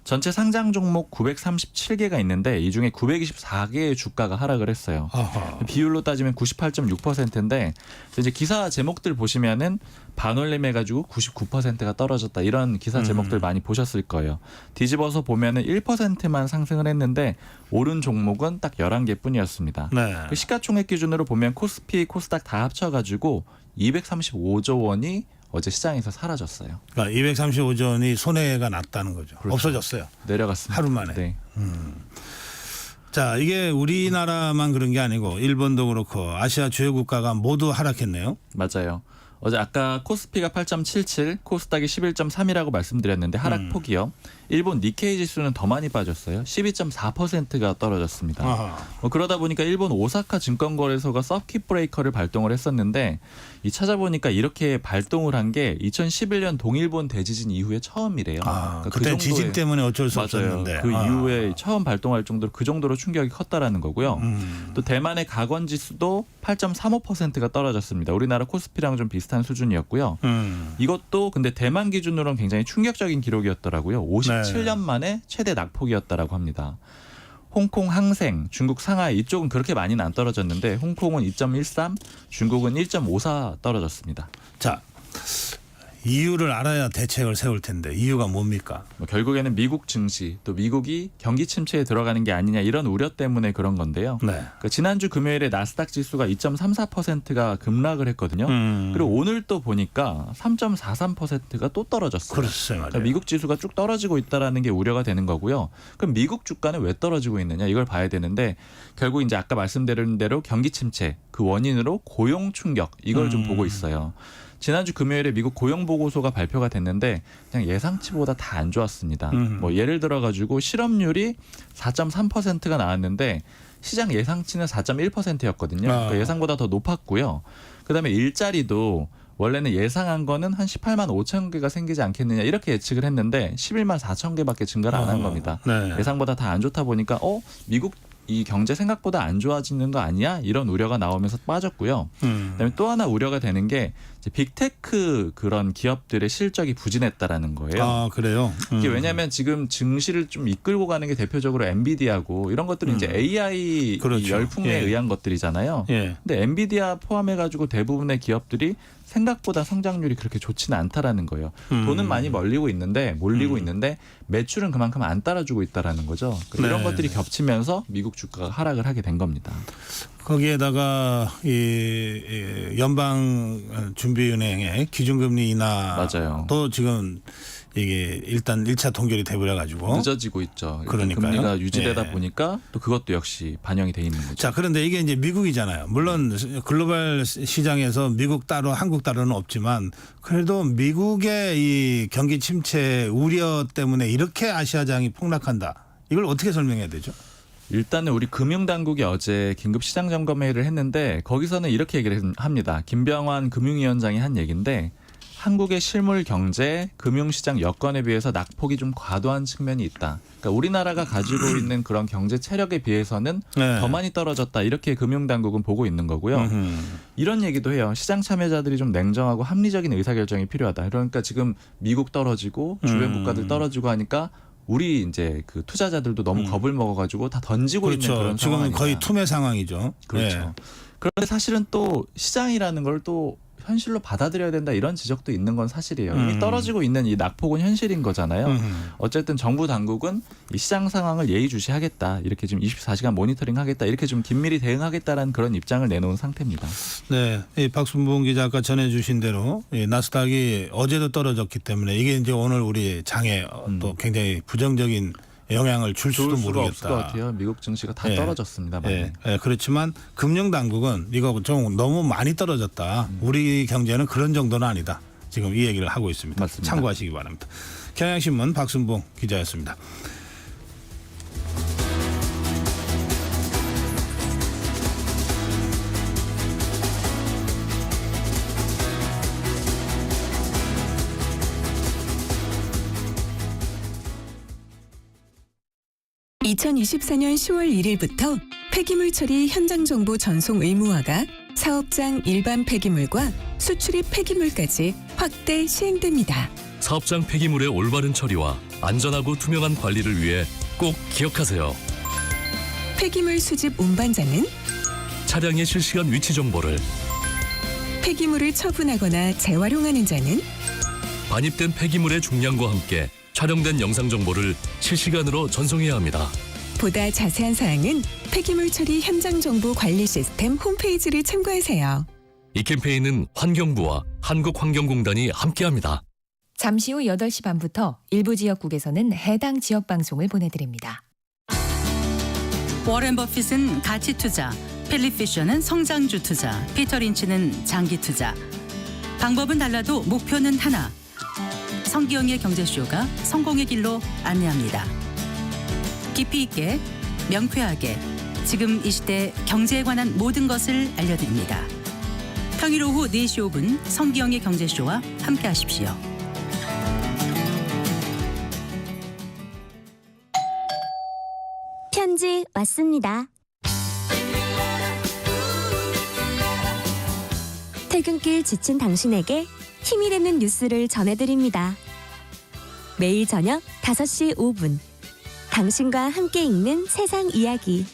전체 상장 종목 937개가 있는데 이 중에 924개의 주가가 하락을 했어요. 아하. 비율로 따지면 98.6%인데 이제 기사 제목들 보시면은 반올림해가지고 99%가 떨어졌다 이런 기사 제목들 많이 보셨을 거예요. 뒤집어서 보면은 1%만 상승을 했는데 오른 종목은 딱 11개뿐이었습니다. 네. 그 시가총액 기준으로 보면 코스피, 코스닥 다 합쳐가지고 235조 원이 어제 시장에서 사라졌어요. 그러니까 235조 원이 손해가 났다는 거죠. 그렇죠. 없어졌어요. 내려갔습니다. 하루 만에. 네. 자, 이게 우리나라만 그런 게 아니고 일본도 그렇고 아시아 주요 국가가 모두 하락했네요. 맞아요. 어제 아까 코스피가 8.77, 코스닥이 11.3이라고 말씀드렸는데 하락폭이요. 일본 니케이 지수는 더 많이 빠졌어요. 12.4%가 떨어졌습니다. 아하. 그러다 보니까 일본 오사카 증권거래소가 서킷 브레이커를 발동을 했었는데 이 찾아보니까 이렇게 발동을 한 게 2011년 동일본 대지진 이후에 처음이래요. 아, 그러니까 그때 지진 때문에 어쩔 수 맞아요. 없었는데. 그 이후에 처음 발동할 정도로 그 정도로 충격이 컸다라는 거고요. 또 대만의 가건 지수도 8.35%가 떨어졌습니다. 우리나라 코스피랑 좀 비슷한 수준이었고요. 이것도 근데 대만 기준으로는 굉장히 충격적인 기록이었더라고요. 57년 만에 최대 낙폭이었다라고 합니다. 홍콩 항생, 중국 상하이 이쪽은 그렇게 많이는 안 떨어졌는데 홍콩은 2.13, 중국은 1.54 떨어졌습니다. 자, 이유를 알아야 대책을 세울 텐데 이유가 뭡니까? 결국에는 미국 증시 또 미국이 경기 침체에 들어가는 게 아니냐 이런 우려 때문에 그런 건데요. 네. 지난주 금요일에 나스닥 지수가 2.34%가 급락을 했거든요. 그리고 오늘 또 보니까 3.43%가 또 떨어졌어요. 그렇죠, 맞아요. 그러니까 미국 지수가 쭉 떨어지고 있다라는 게 우려가 되는 거고요. 그럼 미국 주가는 왜 떨어지고 있느냐 이걸 봐야 되는데 결국 이제 아까 말씀드린 대로 경기 침체 그 원인으로 고용 충격 이걸 좀 보고 있어요. 지난주 금요일에 미국 고용 보고서가 발표가 됐는데 그냥 예상치보다 다 안 좋았습니다. 뭐 예를 들어 가지고 실업률이 4.3%가 나왔는데 시장 예상치는 4.1%였거든요. 그러니까 예상보다 더 높았고요. 그다음에 일자리도 원래는 예상한 거는 한 18만 5천 개가 생기지 않겠느냐 이렇게 예측을 했는데 11만 4천 개밖에 증가를 안 한 겁니다. 네. 예상보다 다 안 좋다 보니까 미국 이 경제 생각보다 안 좋아지는 거 아니야? 이런 우려가 나오면서 빠졌고요. 그다음에 또 하나 우려가 되는 게 이제 빅테크 그런 기업들의 실적이 부진했다라는 거예요. 아, 그래요? 이게 왜냐하면 지금 증시를 좀 이끌고 가는 게 대표적으로 엔비디아고 이런 것들은 이제 AI 그렇죠. 이 열풍에 예. 의한 것들이잖아요. 예. 근데 엔비디아 포함해가지고 대부분의 기업들이 생각보다 성장률이 그렇게 좋지는 않다라는 거예요. 돈은 많이 몰리고 있는데 매출은 그만큼 안 따라주고 있다라는 거죠. 이런 네. 것들이 겹치면서 미국 주가가 하락을 하게 된 겁니다. 거기에다가 이 연방 준비은행의 기준금리 인하도 맞아요. 지금 이게 일단 1차 동결이 돼버려 가지고 늦어지고 있죠. 그러니까요. 금리가 유지되다 예. 보니까 또 그것도 역시 반영이 돼 있는 거죠. 자, 그런데 이게 이제 미국이잖아요. 물론 글로벌 시장에서 미국 따로 한국 따로는 없지만 그래도 미국의 이 경기 침체 우려 때문에 이렇게 아시아장이 폭락한다. 이걸 어떻게 설명해야 되죠? 일단은 우리 금융당국이 어제 긴급 시장 점검회의를 했는데 거기서는 이렇게 얘기를 합니다. 김병환 금융위원장이 한 얘기인데 한국의 실물 경제, 금융시장 여건에 비해서 낙폭이 좀 과도한 측면이 있다. 그러니까 우리나라가 가지고 있는 그런 경제 체력에 비해서는 네. 더 많이 떨어졌다. 이렇게 금융당국은 보고 있는 거고요. 이런 얘기도 해요. 시장 참여자들이 좀 냉정하고 합리적인 의사결정이 필요하다. 그러니까 지금 미국 떨어지고 주변 국가들 떨어지고 하니까 우리 이제 그 투자자들도 너무 겁을 먹어가지고 다 던지고 그렇죠. 있는 그런 지금은 상황이다. 거의 투매 상황이죠. 그렇죠. 네. 그런데 사실은 또 시장이라는 걸 또 현실로 받아들여야 된다 이런 지적도 있는 건 사실이에요. 이미 떨어지고 있는 이 낙폭은 현실인 거잖아요. 어쨌든 정부 당국은 이 시장 상황을 예의주시하겠다. 이렇게 지금 24시간 모니터링하겠다. 이렇게 좀 긴밀히 대응하겠다라는 그런 입장을 내놓은 상태입니다. 네, 이 박순봉 기자 아까 전해주신 대로 이 나스닥이 어제도 떨어졌기 때문에 이게 이제 오늘 우리 장에 또 굉장히 부정적인 영향을 줄 수도 좋을 수가 모르겠다. 없을 것 같아요. 미국 증시가 다 예. 떨어졌습니다. 많이. 예, 그렇지만 금융당국은 이거 좀 너무 많이 떨어졌다. 우리 경제는 그런 정도는 아니다. 지금 이 얘기를 하고 있습니다. 맞습니다. 참고하시기 바랍니다. 경향신문 박순봉 기자였습니다. (2024년 10월 1일부터) 폐기물 처리 현장 정보 전송 의무화가 사업장 일반 폐기물과 수출입 폐기물까지 확대 시행됩니다. 사업장 폐기물의 올바른 처리와 안전하고 투명한 관리를 위해 꼭 기억하세요. 폐기물 수집 운반자는 차량의 실시간 위치 정보를, 폐기물을 처분하거나 재활용하는 자는 반입된 폐기물의 중량과 함께 촬영된 영상 정보를 실시간으로 전송해야 합니다. 보다 자세한 사항은 폐기물 처리 현장 정보 관리 시스템 홈페이지를 참고하세요. 이 캠페인은 환경부와 한국환경공단이 함께합니다. 잠시 후 8시 반부터 일부 지역국에서는 해당 지역 방송을 보내드립니다. 워렌 버핏은 가치 투자, 필립 피셔는 성장주 투자, 피터 린치는 장기 투자. 방법은 달라도 목표는 하나. 성기영의 경제쇼가 성공의 길로 안내합니다. 깊이 있게, 명쾌하게, 지금 이 시대 경제에 관한 모든 것을 알려드립니다. 평일 오후 4시 5분 성기영의 경제쇼와 함께하십시오. 편지 왔습니다. 퇴근길 지친 당신에게 힘이 되는 뉴스를 전해드립니다. 매일 저녁 5시 5분 당신과 함께 읽는 세상 이야기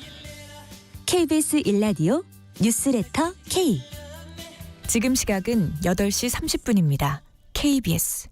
KBS 1라디오 뉴스레터 K. 지금 시각은 8시 30분입니다. KBS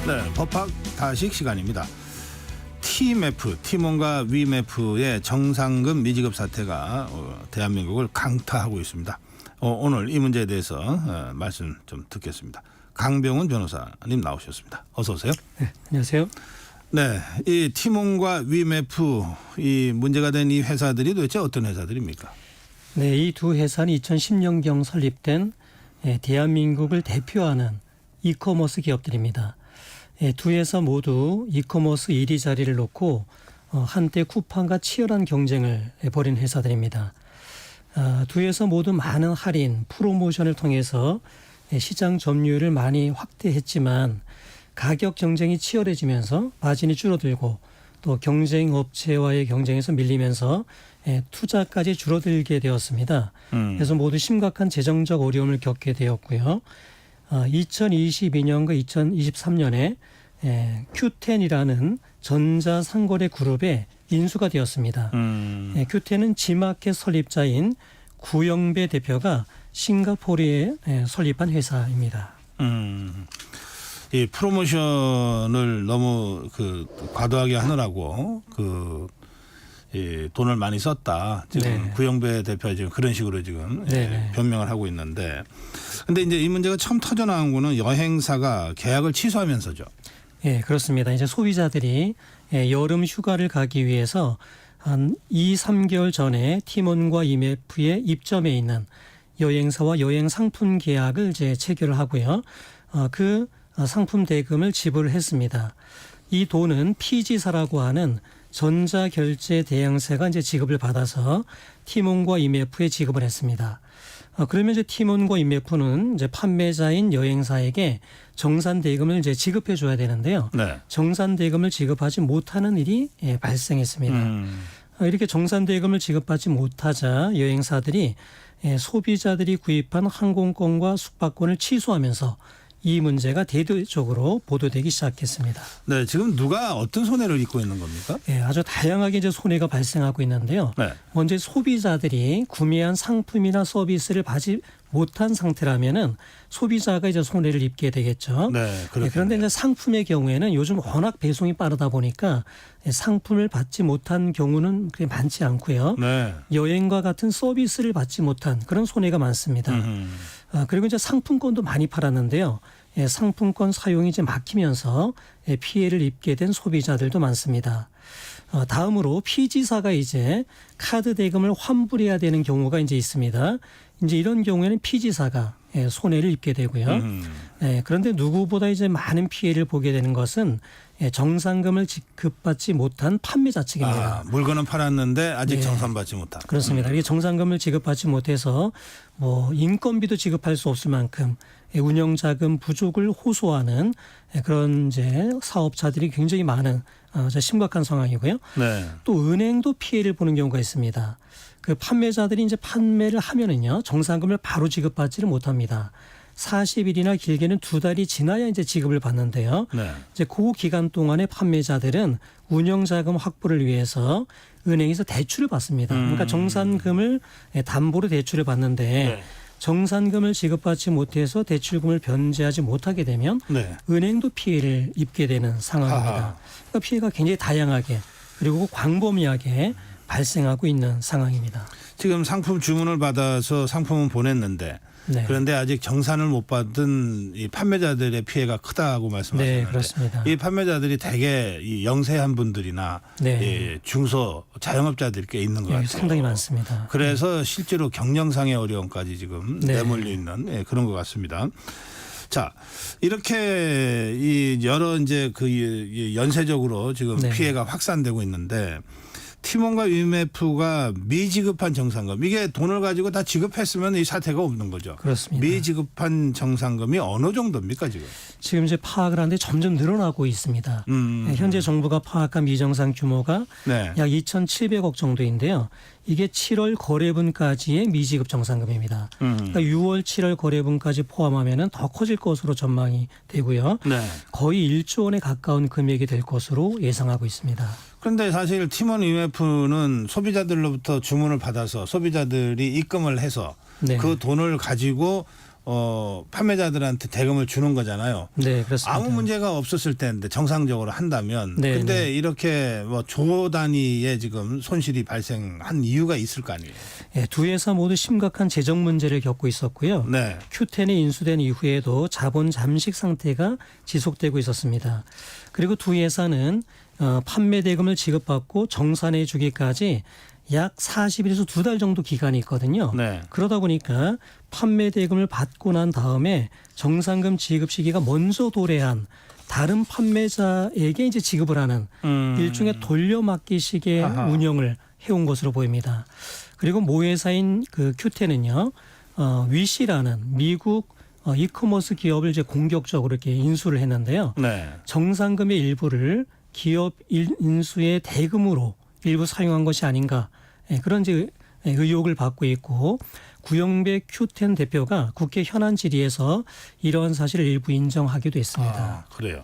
네, 법학 다식 시간입니다. TMF, 팀원과 위메프의 정상금 미지급 사태가 대한민국을 강타하고 있습니다. 오늘 이 문제에 대해서 말씀 좀 듣겠습니다. 강병훈 변호사님 나오셨습니다. 어서 오세요. 네, 안녕하세요. 네, 이 팀원과 위메프 이 문제가 된 이 회사들이 도대체 어떤 회사들입니까? 네, 이 두 회사는 2010년경 설립된 대한민국을 대표하는 이커머스 기업들입니다. 두 회사 모두 이커머스 1위 자리를 놓고 한때 쿠팡과 치열한 경쟁을 벌인 회사들입니다. 두 회사 모두 많은 할인, 프로모션을 통해서 시장 점유율을 많이 확대했지만 가격 경쟁이 치열해지면서 마진이 줄어들고 또 경쟁 업체와의 경쟁에서 밀리면서 투자까지 줄어들게 되었습니다. 그래서 모두 심각한 재정적 어려움을 겪게 되었고요. 2022년과 2023년에 Q10이라는 전자상거래 그룹에 인수가 되었습니다. Q10은 지마켓 설립자인 구영배 대표가 싱가포르에 설립한 회사입니다. 이 프로모션을 너무 과도하게 하느라고 이 돈을 많이 썼다. 지금 네. 구영배 대표가 지금 그런 식으로 지금 변명을 하고 있는데, 근데 이제 이 문제가 처음 터져 나온 거는 여행사가 계약을 취소하면서죠. 예, 그렇습니다. 이제 소비자들이 여름 휴가를 가기 위해서 한 2-3개월 전에 팀원과 이메프의 입점해 있는 여행사와 여행 상품 계약을 이제 체결을 하고요. 그 상품 대금을 지불했습니다. 이 돈은 피지사라고 하는 전자결제 대행사가 이제 지급을 받아서 팀원과 이메프에 지급을 했습니다. 그러면 이제 팀원과 이메프는 이제 판매자인 여행사에게 정산 대금을 이제 지급해 줘야 되는데요. 네. 정산 대금을 지급하지 못하는 일이 발생했습니다. 이렇게 정산 대금을 지급받지 못하자 여행사들이 소비자들이 구입한 항공권과 숙박권을 취소하면서 이 문제가 대대적으로 보도되기 시작했습니다. 네, 지금 누가 어떤 손해를 입고 있는 겁니까? 네, 아주 다양하게 이제 손해가 발생하고 있는데요. 네. 먼저 소비자들이 구매한 상품이나 서비스를 못한 상태라면은 소비자가 이제 손해를 입게 되겠죠. 네, 그런데 이제 상품의 경우에는 요즘 워낙 배송이 빠르다 보니까 상품을 받지 못한 경우는 그렇게 많지 않고요. 네. 여행과 같은 서비스를 받지 못한 그런 손해가 많습니다. 그리고 이제 상품권도 많이 팔았는데요. 상품권 사용이 이제 막히면서 피해를 입게 된 소비자들도 많습니다. 다음으로 피지사가 이제 카드 대금을 환불해야 되는 경우가 이제 있습니다. 이제 이런 경우에는 피지사가 손해를 입게 되고요. 그런데 누구보다 이제 많은 피해를 보게 되는 것은 정상금을 지급받지 못한 판매자 측입니다. 물건은 팔았는데 아직 정산받지 못한. 그렇습니다. 이게 정상금을 지급받지 못해서 뭐 인건비도 지급할 수 없을 만큼 운영자금 부족을 호소하는 그런 이제 사업자들이 굉장히 많은 심각한 상황이고요. 네. 또 은행도 피해를 보는 경우가 있습니다. 그 판매자들이 이제 판매를 하면은요 정상금을 바로 지급받지를 못합니다. 40일이나 길게는 2달이 지나야 이제 지급을 받는데요. 네. 이제 그 기간 동안에 판매자들은 운영자금 확보를 위해서 은행에서 대출을 받습니다. 그러니까 정산금을 담보로 대출을 받는데 네. 정산금을 지급받지 못해서 대출금을 변제하지 못하게 되면 네. 은행도 피해를 입게 되는 상황입니다. 그러니까 피해가 굉장히 다양하게 그리고 광범위하게 발생하고 있는 상황입니다. 지금 상품 주문을 받아서 상품은 보냈는데 네. 그런데 아직 정산을 못 받은 이 판매자들의 피해가 크다고 말씀하셨는데 네, 그렇습니다. 이 판매자들이 대개 이 영세한 분들이나 네. 중소 자영업자들이 꽤 있는 것 같아요. 상당히 많습니다. 그래서 실제로 경영상의 어려움까지 지금 네. 내몰려 있는 그런 것 같습니다. 자, 이렇게 이 여러 이제 그 연쇄적으로 지금 네. 피해가 확산되고 있는데 티몬과 위메프가 미지급한 정산금 이게 돈을 가지고 다 지급했으면 이 사태가 없는 거죠. 그렇습니다. 미지급한 정산금이 어느 정도입니까 지금? 지금 이제 파악을 하는데 점점 늘어나고 있습니다. 현재 정부가 파악한 미정산 규모가 네. 약 2,700억 정도인데요. 이게 7월 거래분까지의 미지급 정산금입니다. 그러니까 6월, 7월 거래분까지 포함하면은 더 커질 것으로 전망이 되고요. 네. 거의 1조 원에 가까운 금액이 될 것으로 예상하고 있습니다. 그런데 사실 티몬 위메프는 소비자들로부터 주문을 받아서 소비자들이 입금을 해서 네. 그 돈을 가지고 판매자들한테 대금을 주는 거잖아요. 네, 그렇습니다. 아무 문제가 없었을 텐데 정상적으로 한다면 네, 근데 네. 이렇게 뭐 조 단위의 지금 손실이 발생한 이유가 있을 거 아니에요. 네, 두 회사 모두 심각한 재정 문제를 겪고 있었고요. 네. Q10이 인수된 이후에도 자본 잠식 상태가 지속되고 있었습니다. 그리고 두 회사는 판매 대금을 지급받고 정산해 주기까지 약 40일에서 2달 정도 기간이 있거든요. 네. 그러다 보니까 판매 대금을 받고 난 다음에 정산금 지급 시기가 먼저 도래한 다른 판매자에게 이제 지급을 하는 일종의 돌려막기식의 운영을 해온 것으로 보입니다. 그리고 모회사인 그 Q10은요, 위시라는 미국 이커머스 기업을 이제 공격적으로 이렇게 인수를 했는데요. 네. 정산금의 일부를 기업 인수의 대금으로 일부 사용한 것이 아닌가 그런 이제 의혹을 받고 있고 구영배 Q10 대표가 국회 현안 질의에서 이러한 사실을 일부 인정하기도 했습니다. 그래요.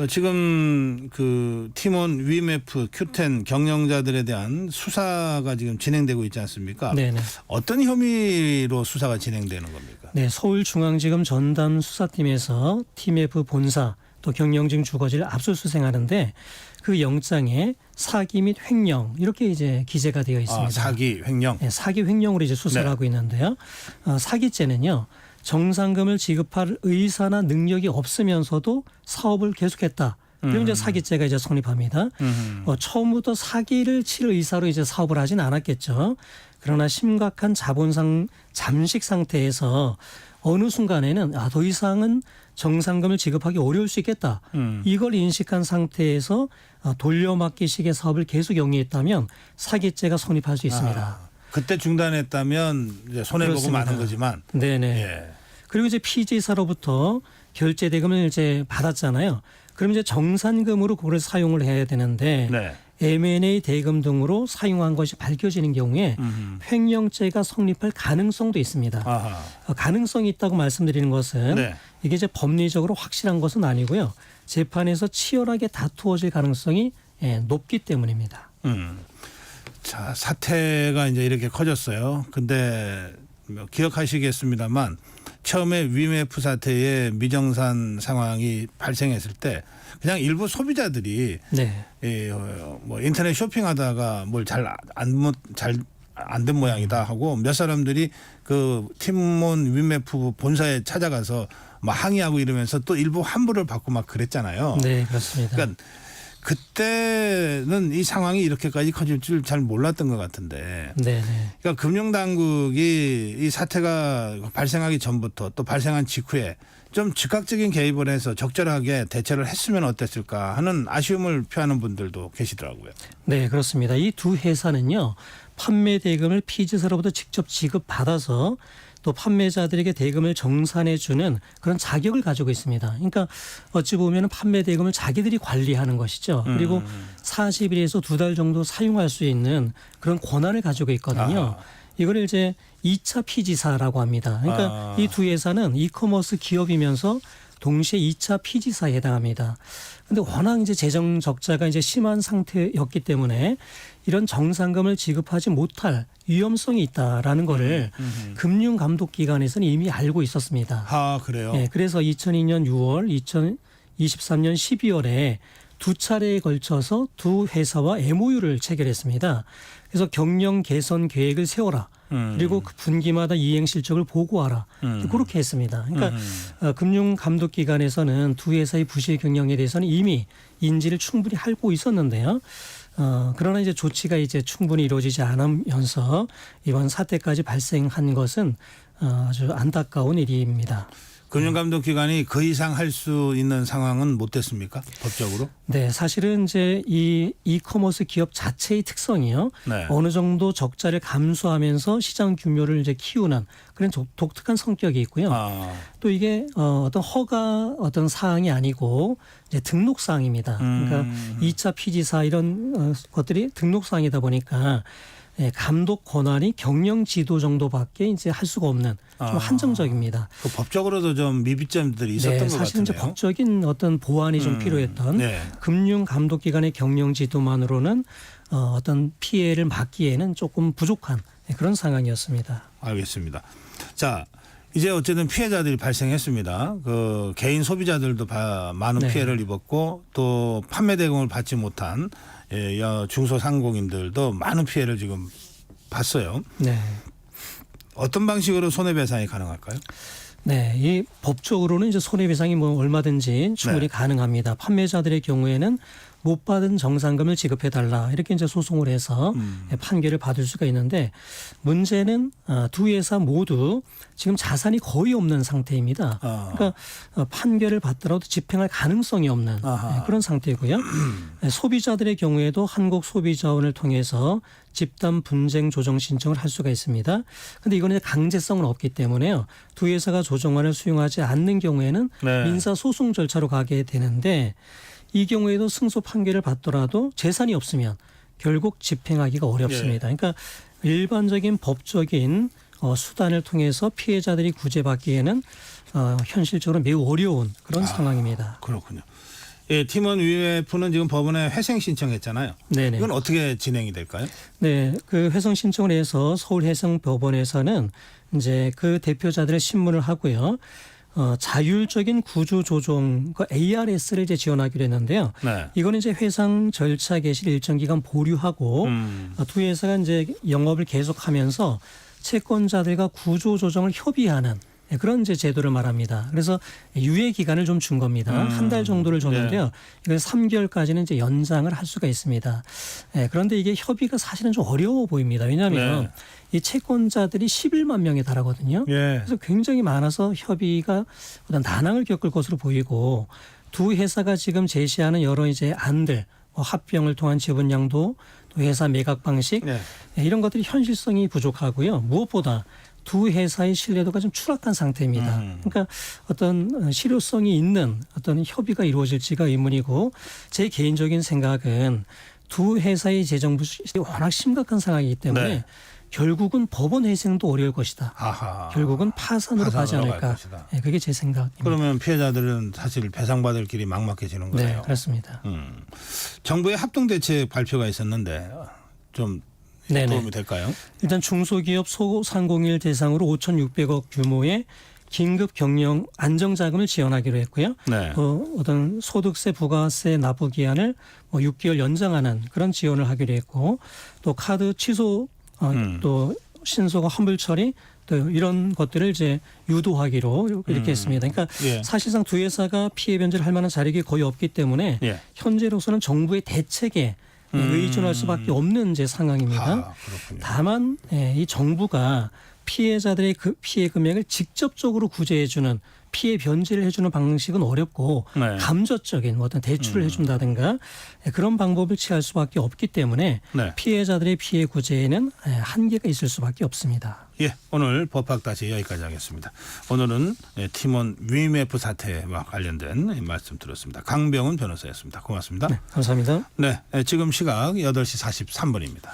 지금 그 티몬 위메프 Q10 경영자들에 대한 수사가 지금 진행되고 있지 않습니까? 네네. 어떤 혐의로 수사가 진행되는 겁니까? 네, 서울중앙지검 전담 수사팀에서 팀F 본사 또 경영진 주거지를 압수수색하는데 그 영장에 사기 및 횡령 이렇게 이제 기재가 되어 있습니다. 사기, 횡령. 네, 사기 횡령으로 이제 수사를 하고 있는데요. 사기죄는요. 정상금을 지급할 의사나 능력이 없으면서도 사업을 계속했다. 그럼 이제 사기죄가 이제 성립합니다. 처음부터 사기를 칠 의사로 이제 사업을 하진 않았겠죠. 그러나 심각한 자본상 잠식 상태에서 어느 순간에는 더 이상은 정상금을 지급하기 어려울 수 있겠다. 이걸 인식한 상태에서 돌려막기식의 사업을 계속 영위했다면 사기죄가 성립할 수 있습니다. 그때 중단했다면 이제 손해보고 마는 거지만. 네네. 예. 그리고 이제 피지사로부터 결제 대금을 이제 받았잖아요. 그럼 이제 정산금으로 그걸 사용을 해야 되는데 네. M&A 대금 등으로 사용한 것이 밝혀지는 경우에 횡령죄가 성립할 가능성도 있습니다. 가능성이 있다고 말씀드리는 것은 네. 이게 이제 법리적으로 확실한 것은 아니고요. 재판에서 치열하게 다투어질 가능성이 높기 때문입니다. 자, 사태가 이제 이렇게 커졌어요. 근데 기억하시겠습니다만 처음에 위메프 사태의 미정산 상황이 발생했을 때 그냥 일부 소비자들이 네. 뭐 인터넷 쇼핑하다가 뭘 잘 안 된 모양이다 하고 몇 사람들이 그 팀몬 위메프 본사에 찾아가서 막 항의하고 이러면서 또 일부 환불을 받고 막 그랬잖아요. 네, 그렇습니다. 그러니까 그때는 이 상황이 이렇게까지 커질 줄 잘 몰랐던 것 같은데. 네, 네. 그러니까 금융당국이 이 사태가 발생하기 전부터 또 발생한 직후에 좀 즉각적인 개입을 해서 적절하게 대처를 했으면 어땠을까 하는 아쉬움을 표하는 분들도 계시더라고요. 네, 그렇습니다. 이 두 회사는요, 판매 대금을 피지사로부터 직접 지급받아서 또 판매자들에게 대금을 정산해 주는 그런 자격을 가지고 있습니다. 그러니까 어찌 보면 판매 대금을 자기들이 관리하는 것이죠. 그리고 40일에서 2달 정도 사용할 수 있는 그런 권한을 가지고 있거든요. 이걸 이제 2차 피지사라고 합니다. 그러니까 이 두 회사는 이커머스 기업이면서 동시에 2차 피지사에 해당합니다. 근데 워낙 이제 재정 적자가 이제 심한 상태였기 때문에 이런 정산금을 지급하지 못할 위험성이 있다라는 거를 금융감독기관에서는 이미 알고 있었습니다. 아, 그래요? 네, 그래서 2002년 6월, 2023년 12월에 두 차례에 걸쳐서 두 회사와 MOU를 체결했습니다. 그래서 경영 개선 계획을 세워라. 그리고 그 분기마다 이행 실적을 보고하라. 그렇게 했습니다. 그러니까 금융감독기관에서는 두 회사의 부실 경영에 대해서는 이미 인지를 충분히 하고 있었는데요. 그러나 이제 조치가 이제 충분히 이루어지지 않으면서 이번 사태까지 발생한 것은 아주 안타까운 일입니다. 금융감독기관이 그 이상 할 수 있는 상황은 못 됐습니까? 법적으로? 네, 사실은 이제 이 이커머스 기업 자체의 특성이요. 네. 어느 정도 적자를 감수하면서 시장 규모를 이제 키우는 그런 독특한 성격이 있고요. 또 이게 어떤 허가 어떤 사항이 아니고 이제 등록 사항입니다. 그러니까 2차 피지사 이런 것들이 등록 사항이다 보니까 감독 권한이 경영 지도 정도밖에 이제 할 수가 없는 좀 한정적입니다. 그 법적으로도 좀 미비점들이 있었던 것 같은데요. 사실 이제 법적인 어떤 보완이 좀 필요했던 금융감독기관의 경영 지도만으로는 어떤 피해를 막기에는 조금 부족한 그런 상황이었습니다. 알겠습니다. 자, 이제 어쨌든 피해자들이 발생했습니다. 그 개인 소비자들도 많은 피해를 입었고 또 판매 대금을 받지 못한 중소상공인들도 많은 피해를 지금 봤어요. 네. 어떤 방식으로 손해배상이 가능할까요? 네, 이 법적으로는 이제 손해배상이 뭐 얼마든지 충분히 가능합니다. 판매자들의 경우에는 못 받은 정산금을 지급해달라 이렇게 이제 소송을 해서 판결을 받을 수가 있는데 문제는 두 회사 모두 지금 자산이 거의 없는 상태입니다. 그러니까 판결을 받더라도 집행할 가능성이 없는 그런 상태고요. 소비자들의 경우에도 한국소비자원을 통해서 집단 분쟁 조정 신청을 할 수가 있습니다. 그런데 이거는 강제성은 없기 때문에요. 두 회사가 조정안을 수용하지 않는 경우에는 민사 소송 절차로 가게 되는데 이 경우에도 승소 판결을 받더라도 재산이 없으면 결국 집행하기가 어렵습니다. 그러니까 일반적인 법적인 수단을 통해서 피해자들이 구제받기에는 현실적으로 매우 어려운 그런 상황입니다. 그렇군요. 예, 팀원 위메프는 지금 법원에 회생 신청했잖아요. 네네. 이건 어떻게 진행이 될까요? 네, 그 회생 신청을 해서 서울해상법원에서는 이제 그 대표자들의 신문을 하고요. 자율적인 구조 조정, 그 ARS를 이제 지원하기로 했는데요. 이거는 이제 회상 절차 개시를 일정 기간 보류하고 두 회사가 이제 영업을 계속하면서 채권자들과 구조 조정을 협의하는 그런 이제 제도를 말합니다. 그래서 유예 기간을 좀 준 겁니다. 한 달 정도를 줬는데요. 이걸 3개월까지는 이제 연장을 할 수가 있습니다. 그런데 이게 협의가 사실은 좀 어려워 보입니다. 왜냐하면 이 채권자들이 11만 명에 달하거든요. 그래서 굉장히 많아서 협의가 어떤 난항을 겪을 것으로 보이고 두 회사가 지금 제시하는 여러 이제 안들, 합병을 통한 지분 양도, 또 회사 매각 방식 이런 것들이 현실성이 부족하고요. 무엇보다 두 회사의 신뢰도가 좀 추락한 상태입니다. 그러니까 어떤 실효성이 있는 어떤 협의가 이루어질지가 의문이고 제 개인적인 생각은 두 회사의 재정 부실이 워낙 심각한 상황이기 때문에 결국은 법원 회생도 어려울 것이다. 결국은 파산으로 가지 않을까. 그게 제 생각입니다. 그러면 피해자들은 사실 배상받을 길이 막막해지는 거예요. 네, 그렇습니다. 정부의 합동대책 발표가 있었는데 좀 네네. 도움이 될까요? 일단 중소기업 소상공인 대상으로 5,600억 규모의 긴급 경영 안정자금을 지원하기로 했고요. 네. 어떤 소득세, 부가세 납부 기한을 6개월 연장하는 그런 지원을 하기로 했고, 또 카드 취소, 또 신소가 환불 처리, 또 이런 것들을 이제 유도하기로 이렇게 했습니다. 그러니까 예. 사실상 두 회사가 피해 변제를 할 만한 자력이 거의 없기 때문에 예. 현재로서는 정부의 대책에 의존할 수밖에 없는 이제 상황입니다. 그렇군요. 다만 이 정부가 피해자들의 피해 금액을 직접적으로 구제해주는 피해 변제를 해주는 방식은 어렵고 네. 감저적인 어떤 대출을 해준다든가 그런 방법을 취할 수밖에 없기 때문에 네. 피해자들의 피해 구제에는 한계가 있을 수밖에 없습니다. 예, 오늘 법학 다시 여기까지 하겠습니다. 오늘은 팀원 위메프 사태와 관련된 말씀 들었습니다. 강병훈 변호사였습니다. 고맙습니다. 네, 감사합니다. 네, 지금 시각 8시 43분입니다.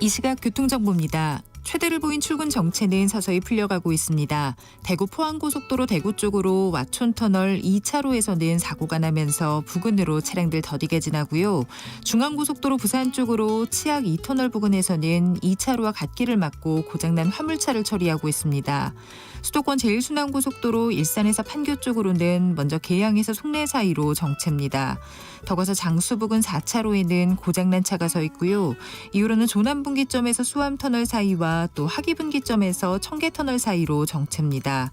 이 시각 교통정보입니다. 최대를 보인 출근 정체는 서서히 풀려가고 있습니다. 대구 포항고속도로 대구 쪽으로 와촌터널 2차로에서는 사고가 나면서 부근으로 차량들 더디게 지나고요. 중앙고속도로 부산 쪽으로 치악 2터널 부근에서는 2차로와 갓길을 막고 고장난 화물차를 처리하고 있습니다. 수도권 제1순환고속도로 일산에서 판교 쪽으로는 먼저 계양에서 송내 사이로 정체입니다. 더 가서 장수 부근 4차로에는 고장난 차가 서 있고요. 이후로는 조남분기점에서 수암터널 사이와 또 하기분기점에서 청계터널 사이로 정체입니다.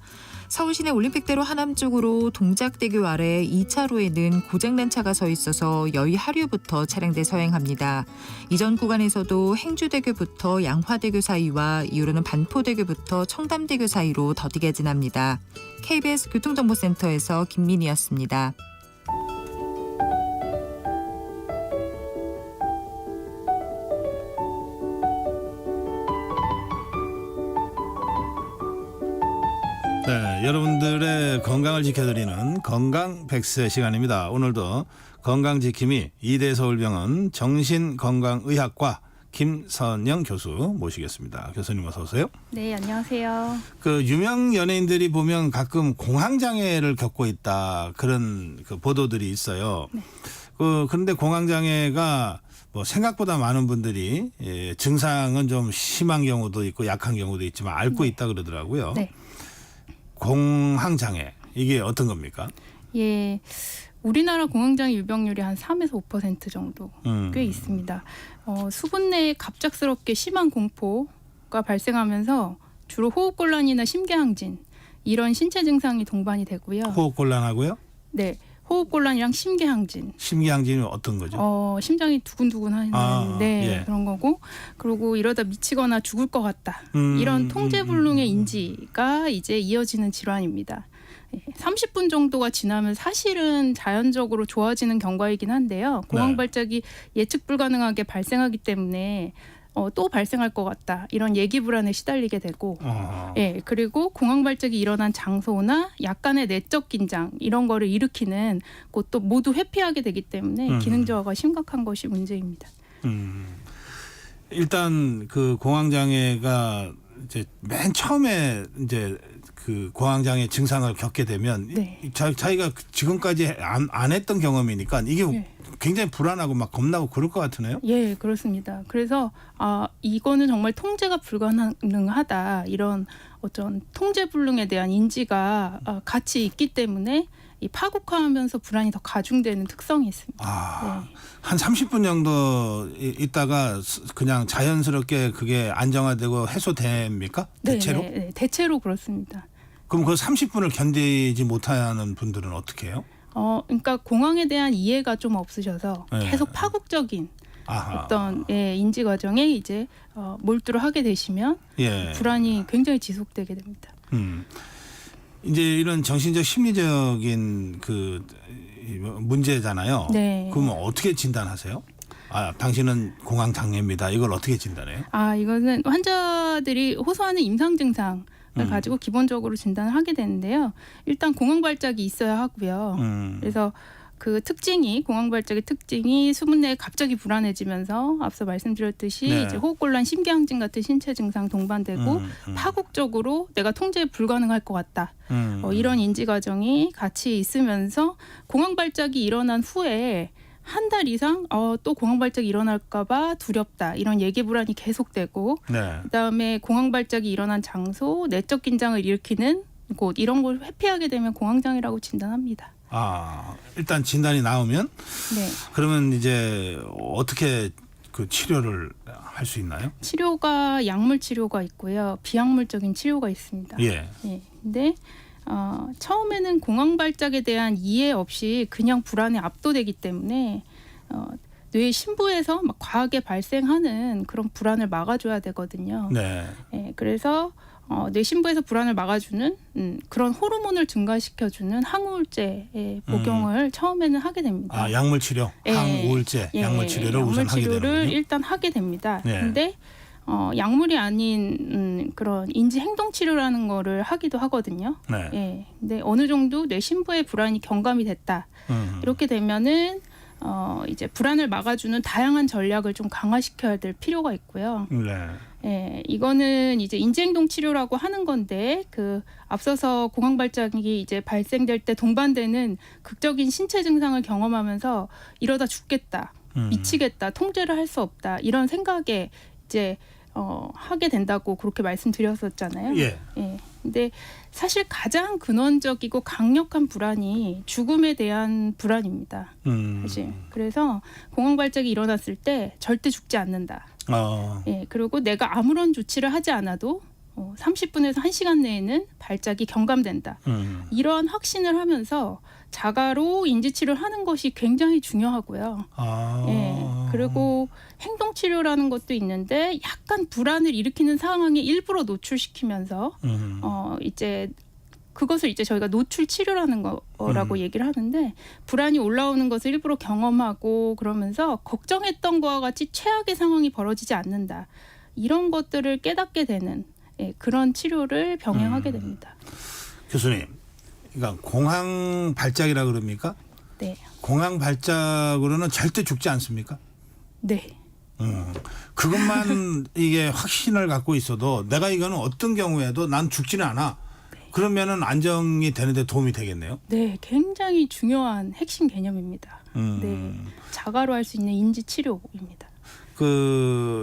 서울시내 올림픽대로 하남 쪽으로 동작대교 아래 2차로에는 고장난 차가 서 있어서 여의 하류부터 차량들 서행합니다. 이전 구간에서도 행주대교부터 양화대교 사이와 이후로는 반포대교부터 청담대교 사이로 더디게 지납니다. KBS 교통정보센터에서 김민희였습니다. 네, 여러분들의 건강을 지켜드리는 건강 100세 시간입니다. 오늘도 건강지킴이 이대서울병원 정신건강의학과 김선영 교수 모시겠습니다. 교수님 어서 오세요. 네, 안녕하세요. 그 유명 연예인들이 보면 가끔 공황장애를 겪고 있다 그런 그 보도들이 있어요. 네. 그런데 공황장애가 뭐 생각보다 많은 분들이 증상은 좀 심한 경우도 있고 약한 경우도 있지만 앓고 있다 그러더라고요. 네. 공황장애 이게 어떤 겁니까? 예. 우리나라 공황장애 유병률이 한 3에서 5% 정도 꽤 있습니다. 수분 내에 갑작스럽게 심한 공포가 발생하면서 주로 호흡곤란이나 심계항진 이런 신체 증상이 동반이 되고요. 호흡곤란하고요? 네. 호흡곤란이랑 심계항진. 심계항진은 어떤 거죠? 심장이 두근두근하는 예. 그런 거고, 그리고 이러다 미치거나 죽을 것 같다. 이런 통제불능의 인지가 이제 이어지는 질환입니다. 30분 정도가 지나면 사실은 자연적으로 좋아지는 경과이긴 한데요. 공황 발작이 예측 불가능하게 발생하기 때문에 또 발생할 것 같다. 이런 예기 불안에 시달리게 되고 예, 그리고 공황 발작이 일어난 장소나 약간의 내적 긴장 이런 거를 일으키는 것도 모두 회피하게 되기 때문에 기능 저하가 심각한 것이 문제입니다. 일단 그 공황장애가 이제 맨 처음에 이제 그 공황장애 증상을 겪게 되면 자기가 지금까지 안 했던 경험이니까 이게 굉장히 불안하고 막 겁나고 그럴 것 같으네요. 예, 그렇습니다. 그래서 이거는 정말 통제가 불가능하다. 이런 어떤 통제불능에 대한 인지가 같이 있기 때문에 이 파국화하면서 불안이 더 가중되는 특성이 있습니다. 한 30분 정도 있다가 그냥 자연스럽게 그게 안정화되고 해소됩니까? 대체로? 네, 대체로 그렇습니다. 그럼 그 30분을 견디지 못하는 분들은 어떻게 해요? 그러니까 공황에 대한 이해가 좀 없으셔서 계속 파국적인 어떤 인지 과정에 이제 몰두를 하게 되시면 불안이 굉장히 지속되게 됩니다. 이제 이런 정신적 심리적인 그 문제잖아요. 네. 그러면 어떻게 진단하세요? 당신은 공황장애입니다. 이걸 어떻게 진단해요? 이거는 환자들이 호소하는 임상 증상을 가지고 기본적으로 진단을 하게 되는데요. 일단 공황 발작이 있어야 하고요. 그래서 그 특징이 공황 발작의 특징이 수분 내에 갑자기 불안해지면서 앞서 말씀드렸듯이 이제 호흡곤란, 심계항진 같은 신체 증상 동반되고 파국적으로 내가 통제 불가능할 것 같다. 이런 인지 과정이 같이 있으면서 공황 발작이 일어난 후에 한 달 이상 또 공황 발작이 일어날까봐 두렵다 이런 예기 불안이 계속되고 네. 그다음에 공황 발작이 일어난 장소, 내적 긴장을 일으키는 곳 이런 걸 회피하게 되면 공황장애라고 진단합니다. 일단 진단이 나오면 네. 그러면 이제 어떻게 그 치료를 할 수 있나요? 치료가 약물 치료가 있고요, 비약물적인 치료가 있습니다. 예. 예. 근데 처음에는 공황 발작에 대한 이해 없이 그냥 불안에 압도되기 때문에 뇌 심부에서 막 과하게 발생하는 그런 불안을 막아줘야 되거든요. 네. 예, 그래서 뇌 심부에서 불안을 막아주는 그런 호르몬을 증가시켜주는 항우울제의 복용을 처음에는 하게 됩니다. 약물 치료, 예, 항우울제, 약물 치료를 약물 우선 하게 치료를 되는군요. 일단 하게 됩니다. 예. 근데 약물이 아닌 그런 인지 행동 치료라는 거를 하기도 하거든요. 네. 예. 근데 어느 정도 뇌 심부의 불안이 경감이 됐다. 이렇게 되면은 이제 불안을 막아주는 다양한 전략을 좀 강화시켜야 될 필요가 있고요. 네. 예, 이거는 이제 인지행동 치료라고 하는 건데 그 앞서서 공황 발작이 이제 발생될 때 동반되는 극적인 신체 증상을 경험하면서 이러다 죽겠다, 미치겠다, 통제를 할 수 없다 이런 생각에 이제 하게 된다고 그렇게 말씀드렸었잖아요. 예. 예. 근데 사실 가장 근원적이고 강력한 불안이 죽음에 대한 불안입니다. 사실. 그래서 공황 발작이 일어났을 때 절대 죽지 않는다. 예, 그리고 내가 아무런 조치를 하지 않아도 30분에서 1시간 내에는 발작이 경감된다. 이러한 확신을 하면서 자가로 인지치료를 하는 것이 굉장히 중요하고요. 예, 그리고 행동치료라는 것도 있는데 약간 불안을 일으키는 상황에 일부러 노출시키면서 이제 그것을 이제 저희가 노출 치료라는 거라고 얘기를 하는데 불안이 올라오는 것을 일부러 경험하고 그러면서 걱정했던 거와 같이 최악의 상황이 벌어지지 않는다. 이런 것들을 깨닫게 되는 그런 치료를 병행하게 됩니다. 교수님, 그러니까 공황 발작이라 그럽니까? 네. 공황 발작으로는 절대 죽지 않습니까? 네. 그것만 이게 확신을 갖고 있어도 내가 이거는 어떤 경우에도 난 죽지는 않아. 그러면은 안정이 되는데 도움이 되겠네요. 네, 굉장히 중요한 핵심 개념입니다. 네, 자가로 할 수 있는 인지 치료입니다.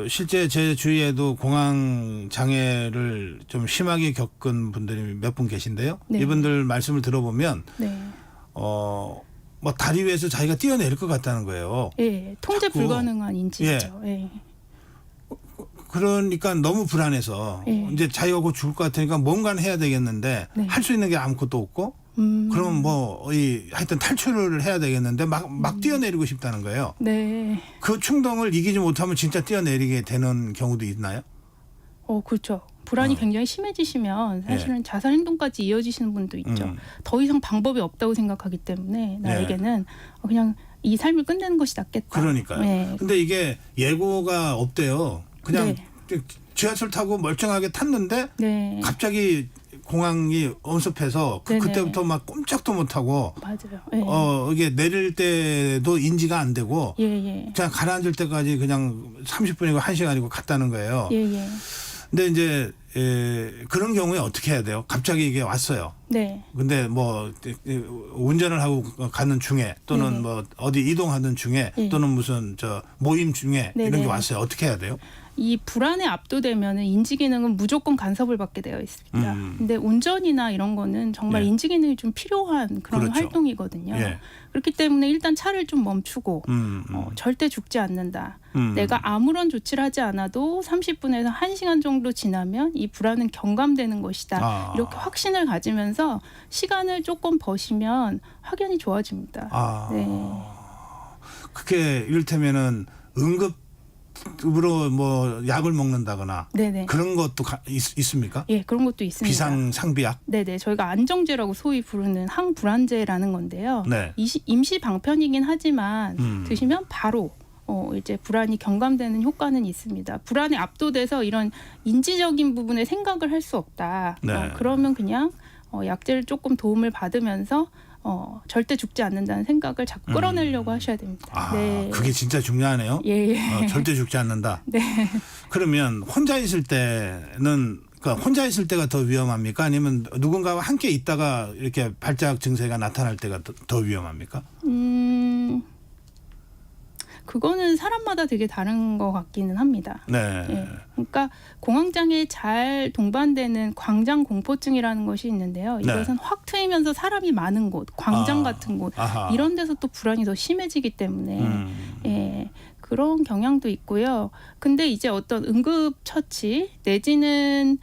실제 제 주위에도 공황 장애를 좀 심하게 겪은 분들이 몇 분 계신데요. 네. 이분들 말씀을 들어보면 네. 뭐 다리 위에서 자기가 뛰어내릴 것 같다는 거예요. 예, 통제 자꾸, 불가능한 인지죠. 예. 그러니까 너무 불안해서 이제 자기가 곧 죽을 것 같으니까 뭔가는 해야 되겠는데 네. 할 수 있는 게 아무것도 없고 그럼 하여튼 탈출을 해야 되겠는데 막 뛰어내리고 싶다는 거예요. 네. 그 충동을 이기지 못하면 진짜 뛰어내리게 되는 경우도 있나요? 그렇죠. 불안이 굉장히 심해지시면 사실은 자살 행동까지 이어지시는 분도 있죠. 더 이상 방법이 없다고 생각하기 때문에 나에게는 그냥 이 삶을 끝내는 것이 낫겠다. 그러니까요. 네. 근데 이게 예고가 없대요. 그냥 네. 지하철 타고 멀쩡하게 탔는데 네. 갑자기 공황이 엄습해서 그때부터 막 꼼짝도 못하고 맞아요. 네. 이게 내릴 때도 인지가 안 되고 예. 그냥 가라앉을 때까지 그냥 30분이고 1시간이고 갔다는 거예요. 예. 근데 이제 그런 경우에 어떻게 해야 돼요? 갑자기 이게 왔어요. 네. 근데 뭐 운전을 하고 가는 중에 또는 네네. 뭐 어디 이동하는 중에 또는 무슨 모임 중에 이런 네네. 게 왔어요. 어떻게 해야 돼요? 이 불안에 압도되면은 인지 기능은 무조건 간섭을 받게 되어 있습니다. 근데 운전이나 이런 거는 정말 인지 기능이 좀 필요한 그런 그렇죠. 활동이거든요. 예. 그렇기 때문에 일단 차를 좀 멈추고 절대 죽지 않는다. 내가 아무런 조치를 하지 않아도 30분에서 1시간 정도 지나면 이 불안은 경감되는 것이다. 이렇게 확신을 가지면서 시간을 조금 버시면 확연히 좋아집니다. 네. 그게 이를테면은 응급으로 뭐 약을 먹는다거나 네네. 그런 것도 있습니까? 예, 그런 것도 있습니다. 비상상비약? 네네. 저희가 안정제라고 소위 부르는 항불안제라는 건데요. 네. 임시 방편이긴 하지만 드시면 바로 이제 불안이 경감되는 효과는 있습니다. 불안에 압도돼서 이런 인지적인 부분에 생각을 할 수 없다. 네. 그러면 그냥 약제를 조금 도움을 받으면서 절대 죽지 않는다는 생각을 자꾸 끌어내려고 하셔야 됩니다. 네. 그게 진짜 중요하네요. 예. 절대 죽지 않는다. 네. 그러면 혼자 있을 때는 그러니까 혼자 있을 때가 더 위험합니까? 아니면 누군가와 함께 있다가 이렇게 발작 증세가 나타날 때가 더 위험합니까? 그거는 사람마다 되게 다른 것 같기는 합니다. 네. 예. 그러니까 공황장애에 잘 동반되는 광장 공포증이라는 것이 있는데요. 이것은 네. 확 트이면서 사람이 많은 곳, 광장 아, 같은 곳 아하. 이런 데서 또 불안이 더 심해지기 때문에 예, 그런 경향도 있고요. 근데 이제 어떤 응급처치 내지는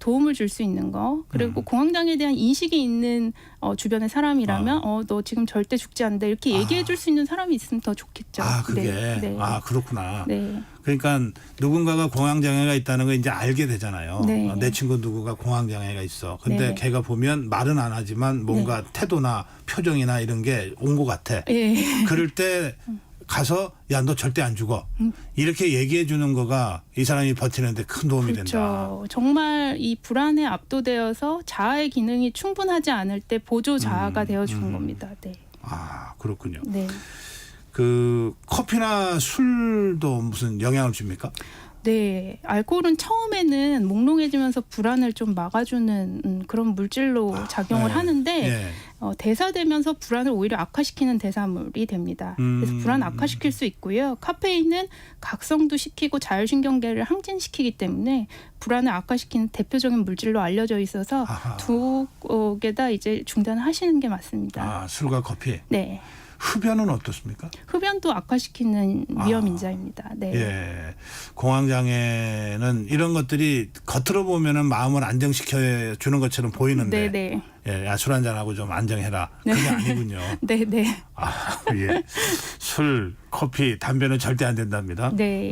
도움을 줄 수 있는 거 그리고 공황장애에 대한 인식이 있는 주변의 사람이라면 너 지금 절대 죽지 않는다 이렇게 얘기해 줄 수 있는 사람이 있으면 더 좋겠죠. 아, 그게 네. 아, 그렇구나. 네. 그러니까 누군가가 공황장애가 있다는 걸 이제 알게 되잖아요. 네. 내 친구 누구가 공황장애가 있어. 근데 네. 걔가 보면 말은 안 하지만 뭔가 태도나 표정이나 이런 게 온 것 같아. 예. 그럴 때 가서 야, 너 절대 안 죽어. 이렇게 얘기해 주는 거가 이 사람이 버티는데 큰 도움이 된다. 그렇죠. 정말 이 불안에 압도되어서 자아의 기능이 충분하지 않을 때 보조 자아가 되어주는 겁니다. 네. 아, 그렇군요. 네. 그 커피나 술도 무슨 영향을 줍니까? 네, 알코올은 처음에는 몽롱해지면서 불안을 좀 막아주는 그런 물질로 작용을 네. 하는데 네. 대사되면서 불안을 오히려 악화시키는 대사물이 됩니다. 그래서 불안 악화시킬 수 있고요. 카페인은 각성도 시키고 자율신경계를 항진시키기 때문에 불안을 악화시키는 대표적인 물질로 알려져 있어서 아하. 두 개 다 이제 중단하시는 게 맞습니다. 아, 술과 커피. 네. 흡연은 어떻습니까? 흡연도 악화시키는 위험 인자입니다. 네. 예. 공황장애는 이런 것들이 겉으로 보면은 마음을 안정시켜 주는 것처럼 보이는데 네, 네. 예, 술 한잔하고 좀 안정해라. 그게 아니군요. 네, 네. 아, 예. 술, 커피, 담배는 절대 안 된답니다. 네.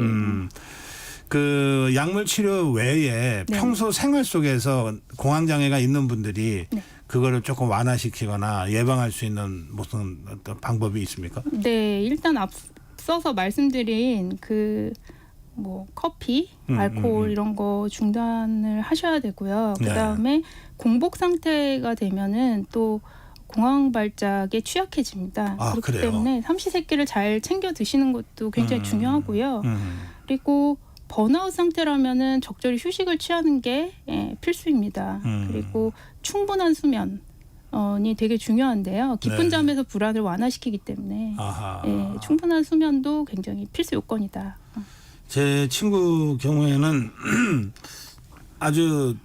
그 약물 치료 외에 네. 평소 생활 속에서 공황장애가 있는 분들이 네. 그거를 조금 완화시키거나 예방할 수 있는 무슨 어떤 방법이 있습니까? 네, 일단 앞서서 말씀드린 그 뭐 커피, 알코올 이런 거 중단을 하셔야 되고요. 네. 그다음에 공복 상태가 되면은 또 공황 발작에 취약해집니다. 아, 그렇기 그래요? 때문에 삼시세끼를 잘 챙겨 드시는 것도 굉장히 중요하고요. 그리고 번아웃 상태라면은 적절히 휴식을 취하는 게 필수입니다. 그리고 충분한 수면. 이 되게 중요한데요. 깊은 네. 잠에서 불안을 완화시키기 때문에 아하. 충분한 수면도 굉장히 필수 요건이다. 제 친구 경우에는 아주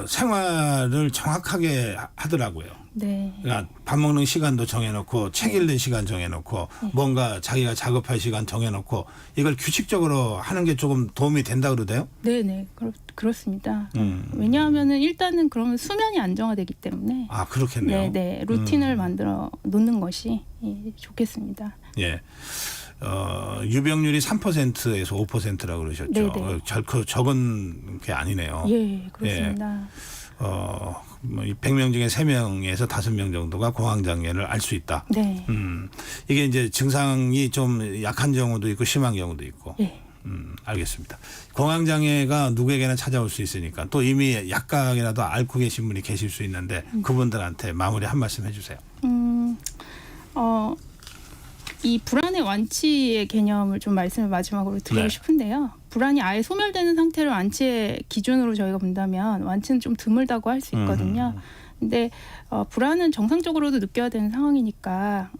생활을 정확하게 하더라고요. 네. 그러니까 밥 먹는 시간도 정해놓고 책 읽는 시간 정해놓고 뭔가 자기가 작업할 시간 정해놓고 이걸 규칙적으로 하는 게 조금 도움이 된다 그러대요? 네네 그렇습니다. 왜냐하면은 일단은 그러면 수면이 안정화되기 때문에 아, 그렇겠네요. 네네 루틴을 만들어 놓는 것이 좋겠습니다. 예. 유병률이 3%에서 5%라고 그러셨죠. 네네. 결코 적은 게 아니네요. 예, 그렇습니다. 뭐 100명 중에 3명에서 5명 정도가 공황장애를 알 수 있다. 네. 이게 이제 증상이 좀 약한 경우도 있고 심한 경우도 있고. 예. 알겠습니다. 공황장애가 누구에게나 찾아올 수 있으니까 또 이미 약간이라도 앓고 계신 분이 계실 수 있는데 그분들한테 마무리 한 말씀 해주세요. 이 불안의 완치의 개념을 좀 말씀을 마지막으로 드리고 네. 싶은데요. 불안이 아예 소멸되는 상태를 완치의 기준으로 저희가 본다면 완치는 좀 드물다고 할 수 있거든요. 근데 불안은 정상적으로도 느껴야 되는 상황이니까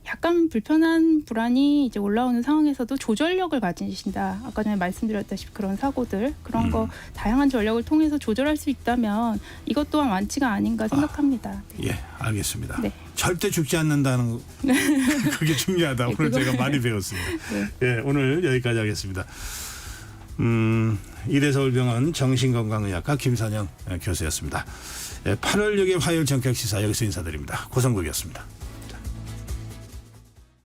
약간 불편한 불안이 이제 올라오는 상황에서도 조절력을 가지신다. 아까 전에 말씀드렸다시피 그런 사고들 그런 거 다양한 전략을 통해서 조절할 수 있다면 이것 또한 완치가 아닌가 생각합니다. 네. 예, 알겠습니다. 네. 절대 죽지 않는다는 그게 중요하다. 오늘 제가 많이 배웠습니다. 예, 오늘 여기까지 하겠습니다. 이대서울병원 정신건강의학과 김선영 교수였습니다. 8월 6일 화요일 전격시사 여기서 인사드립니다. 고성국이었습니다.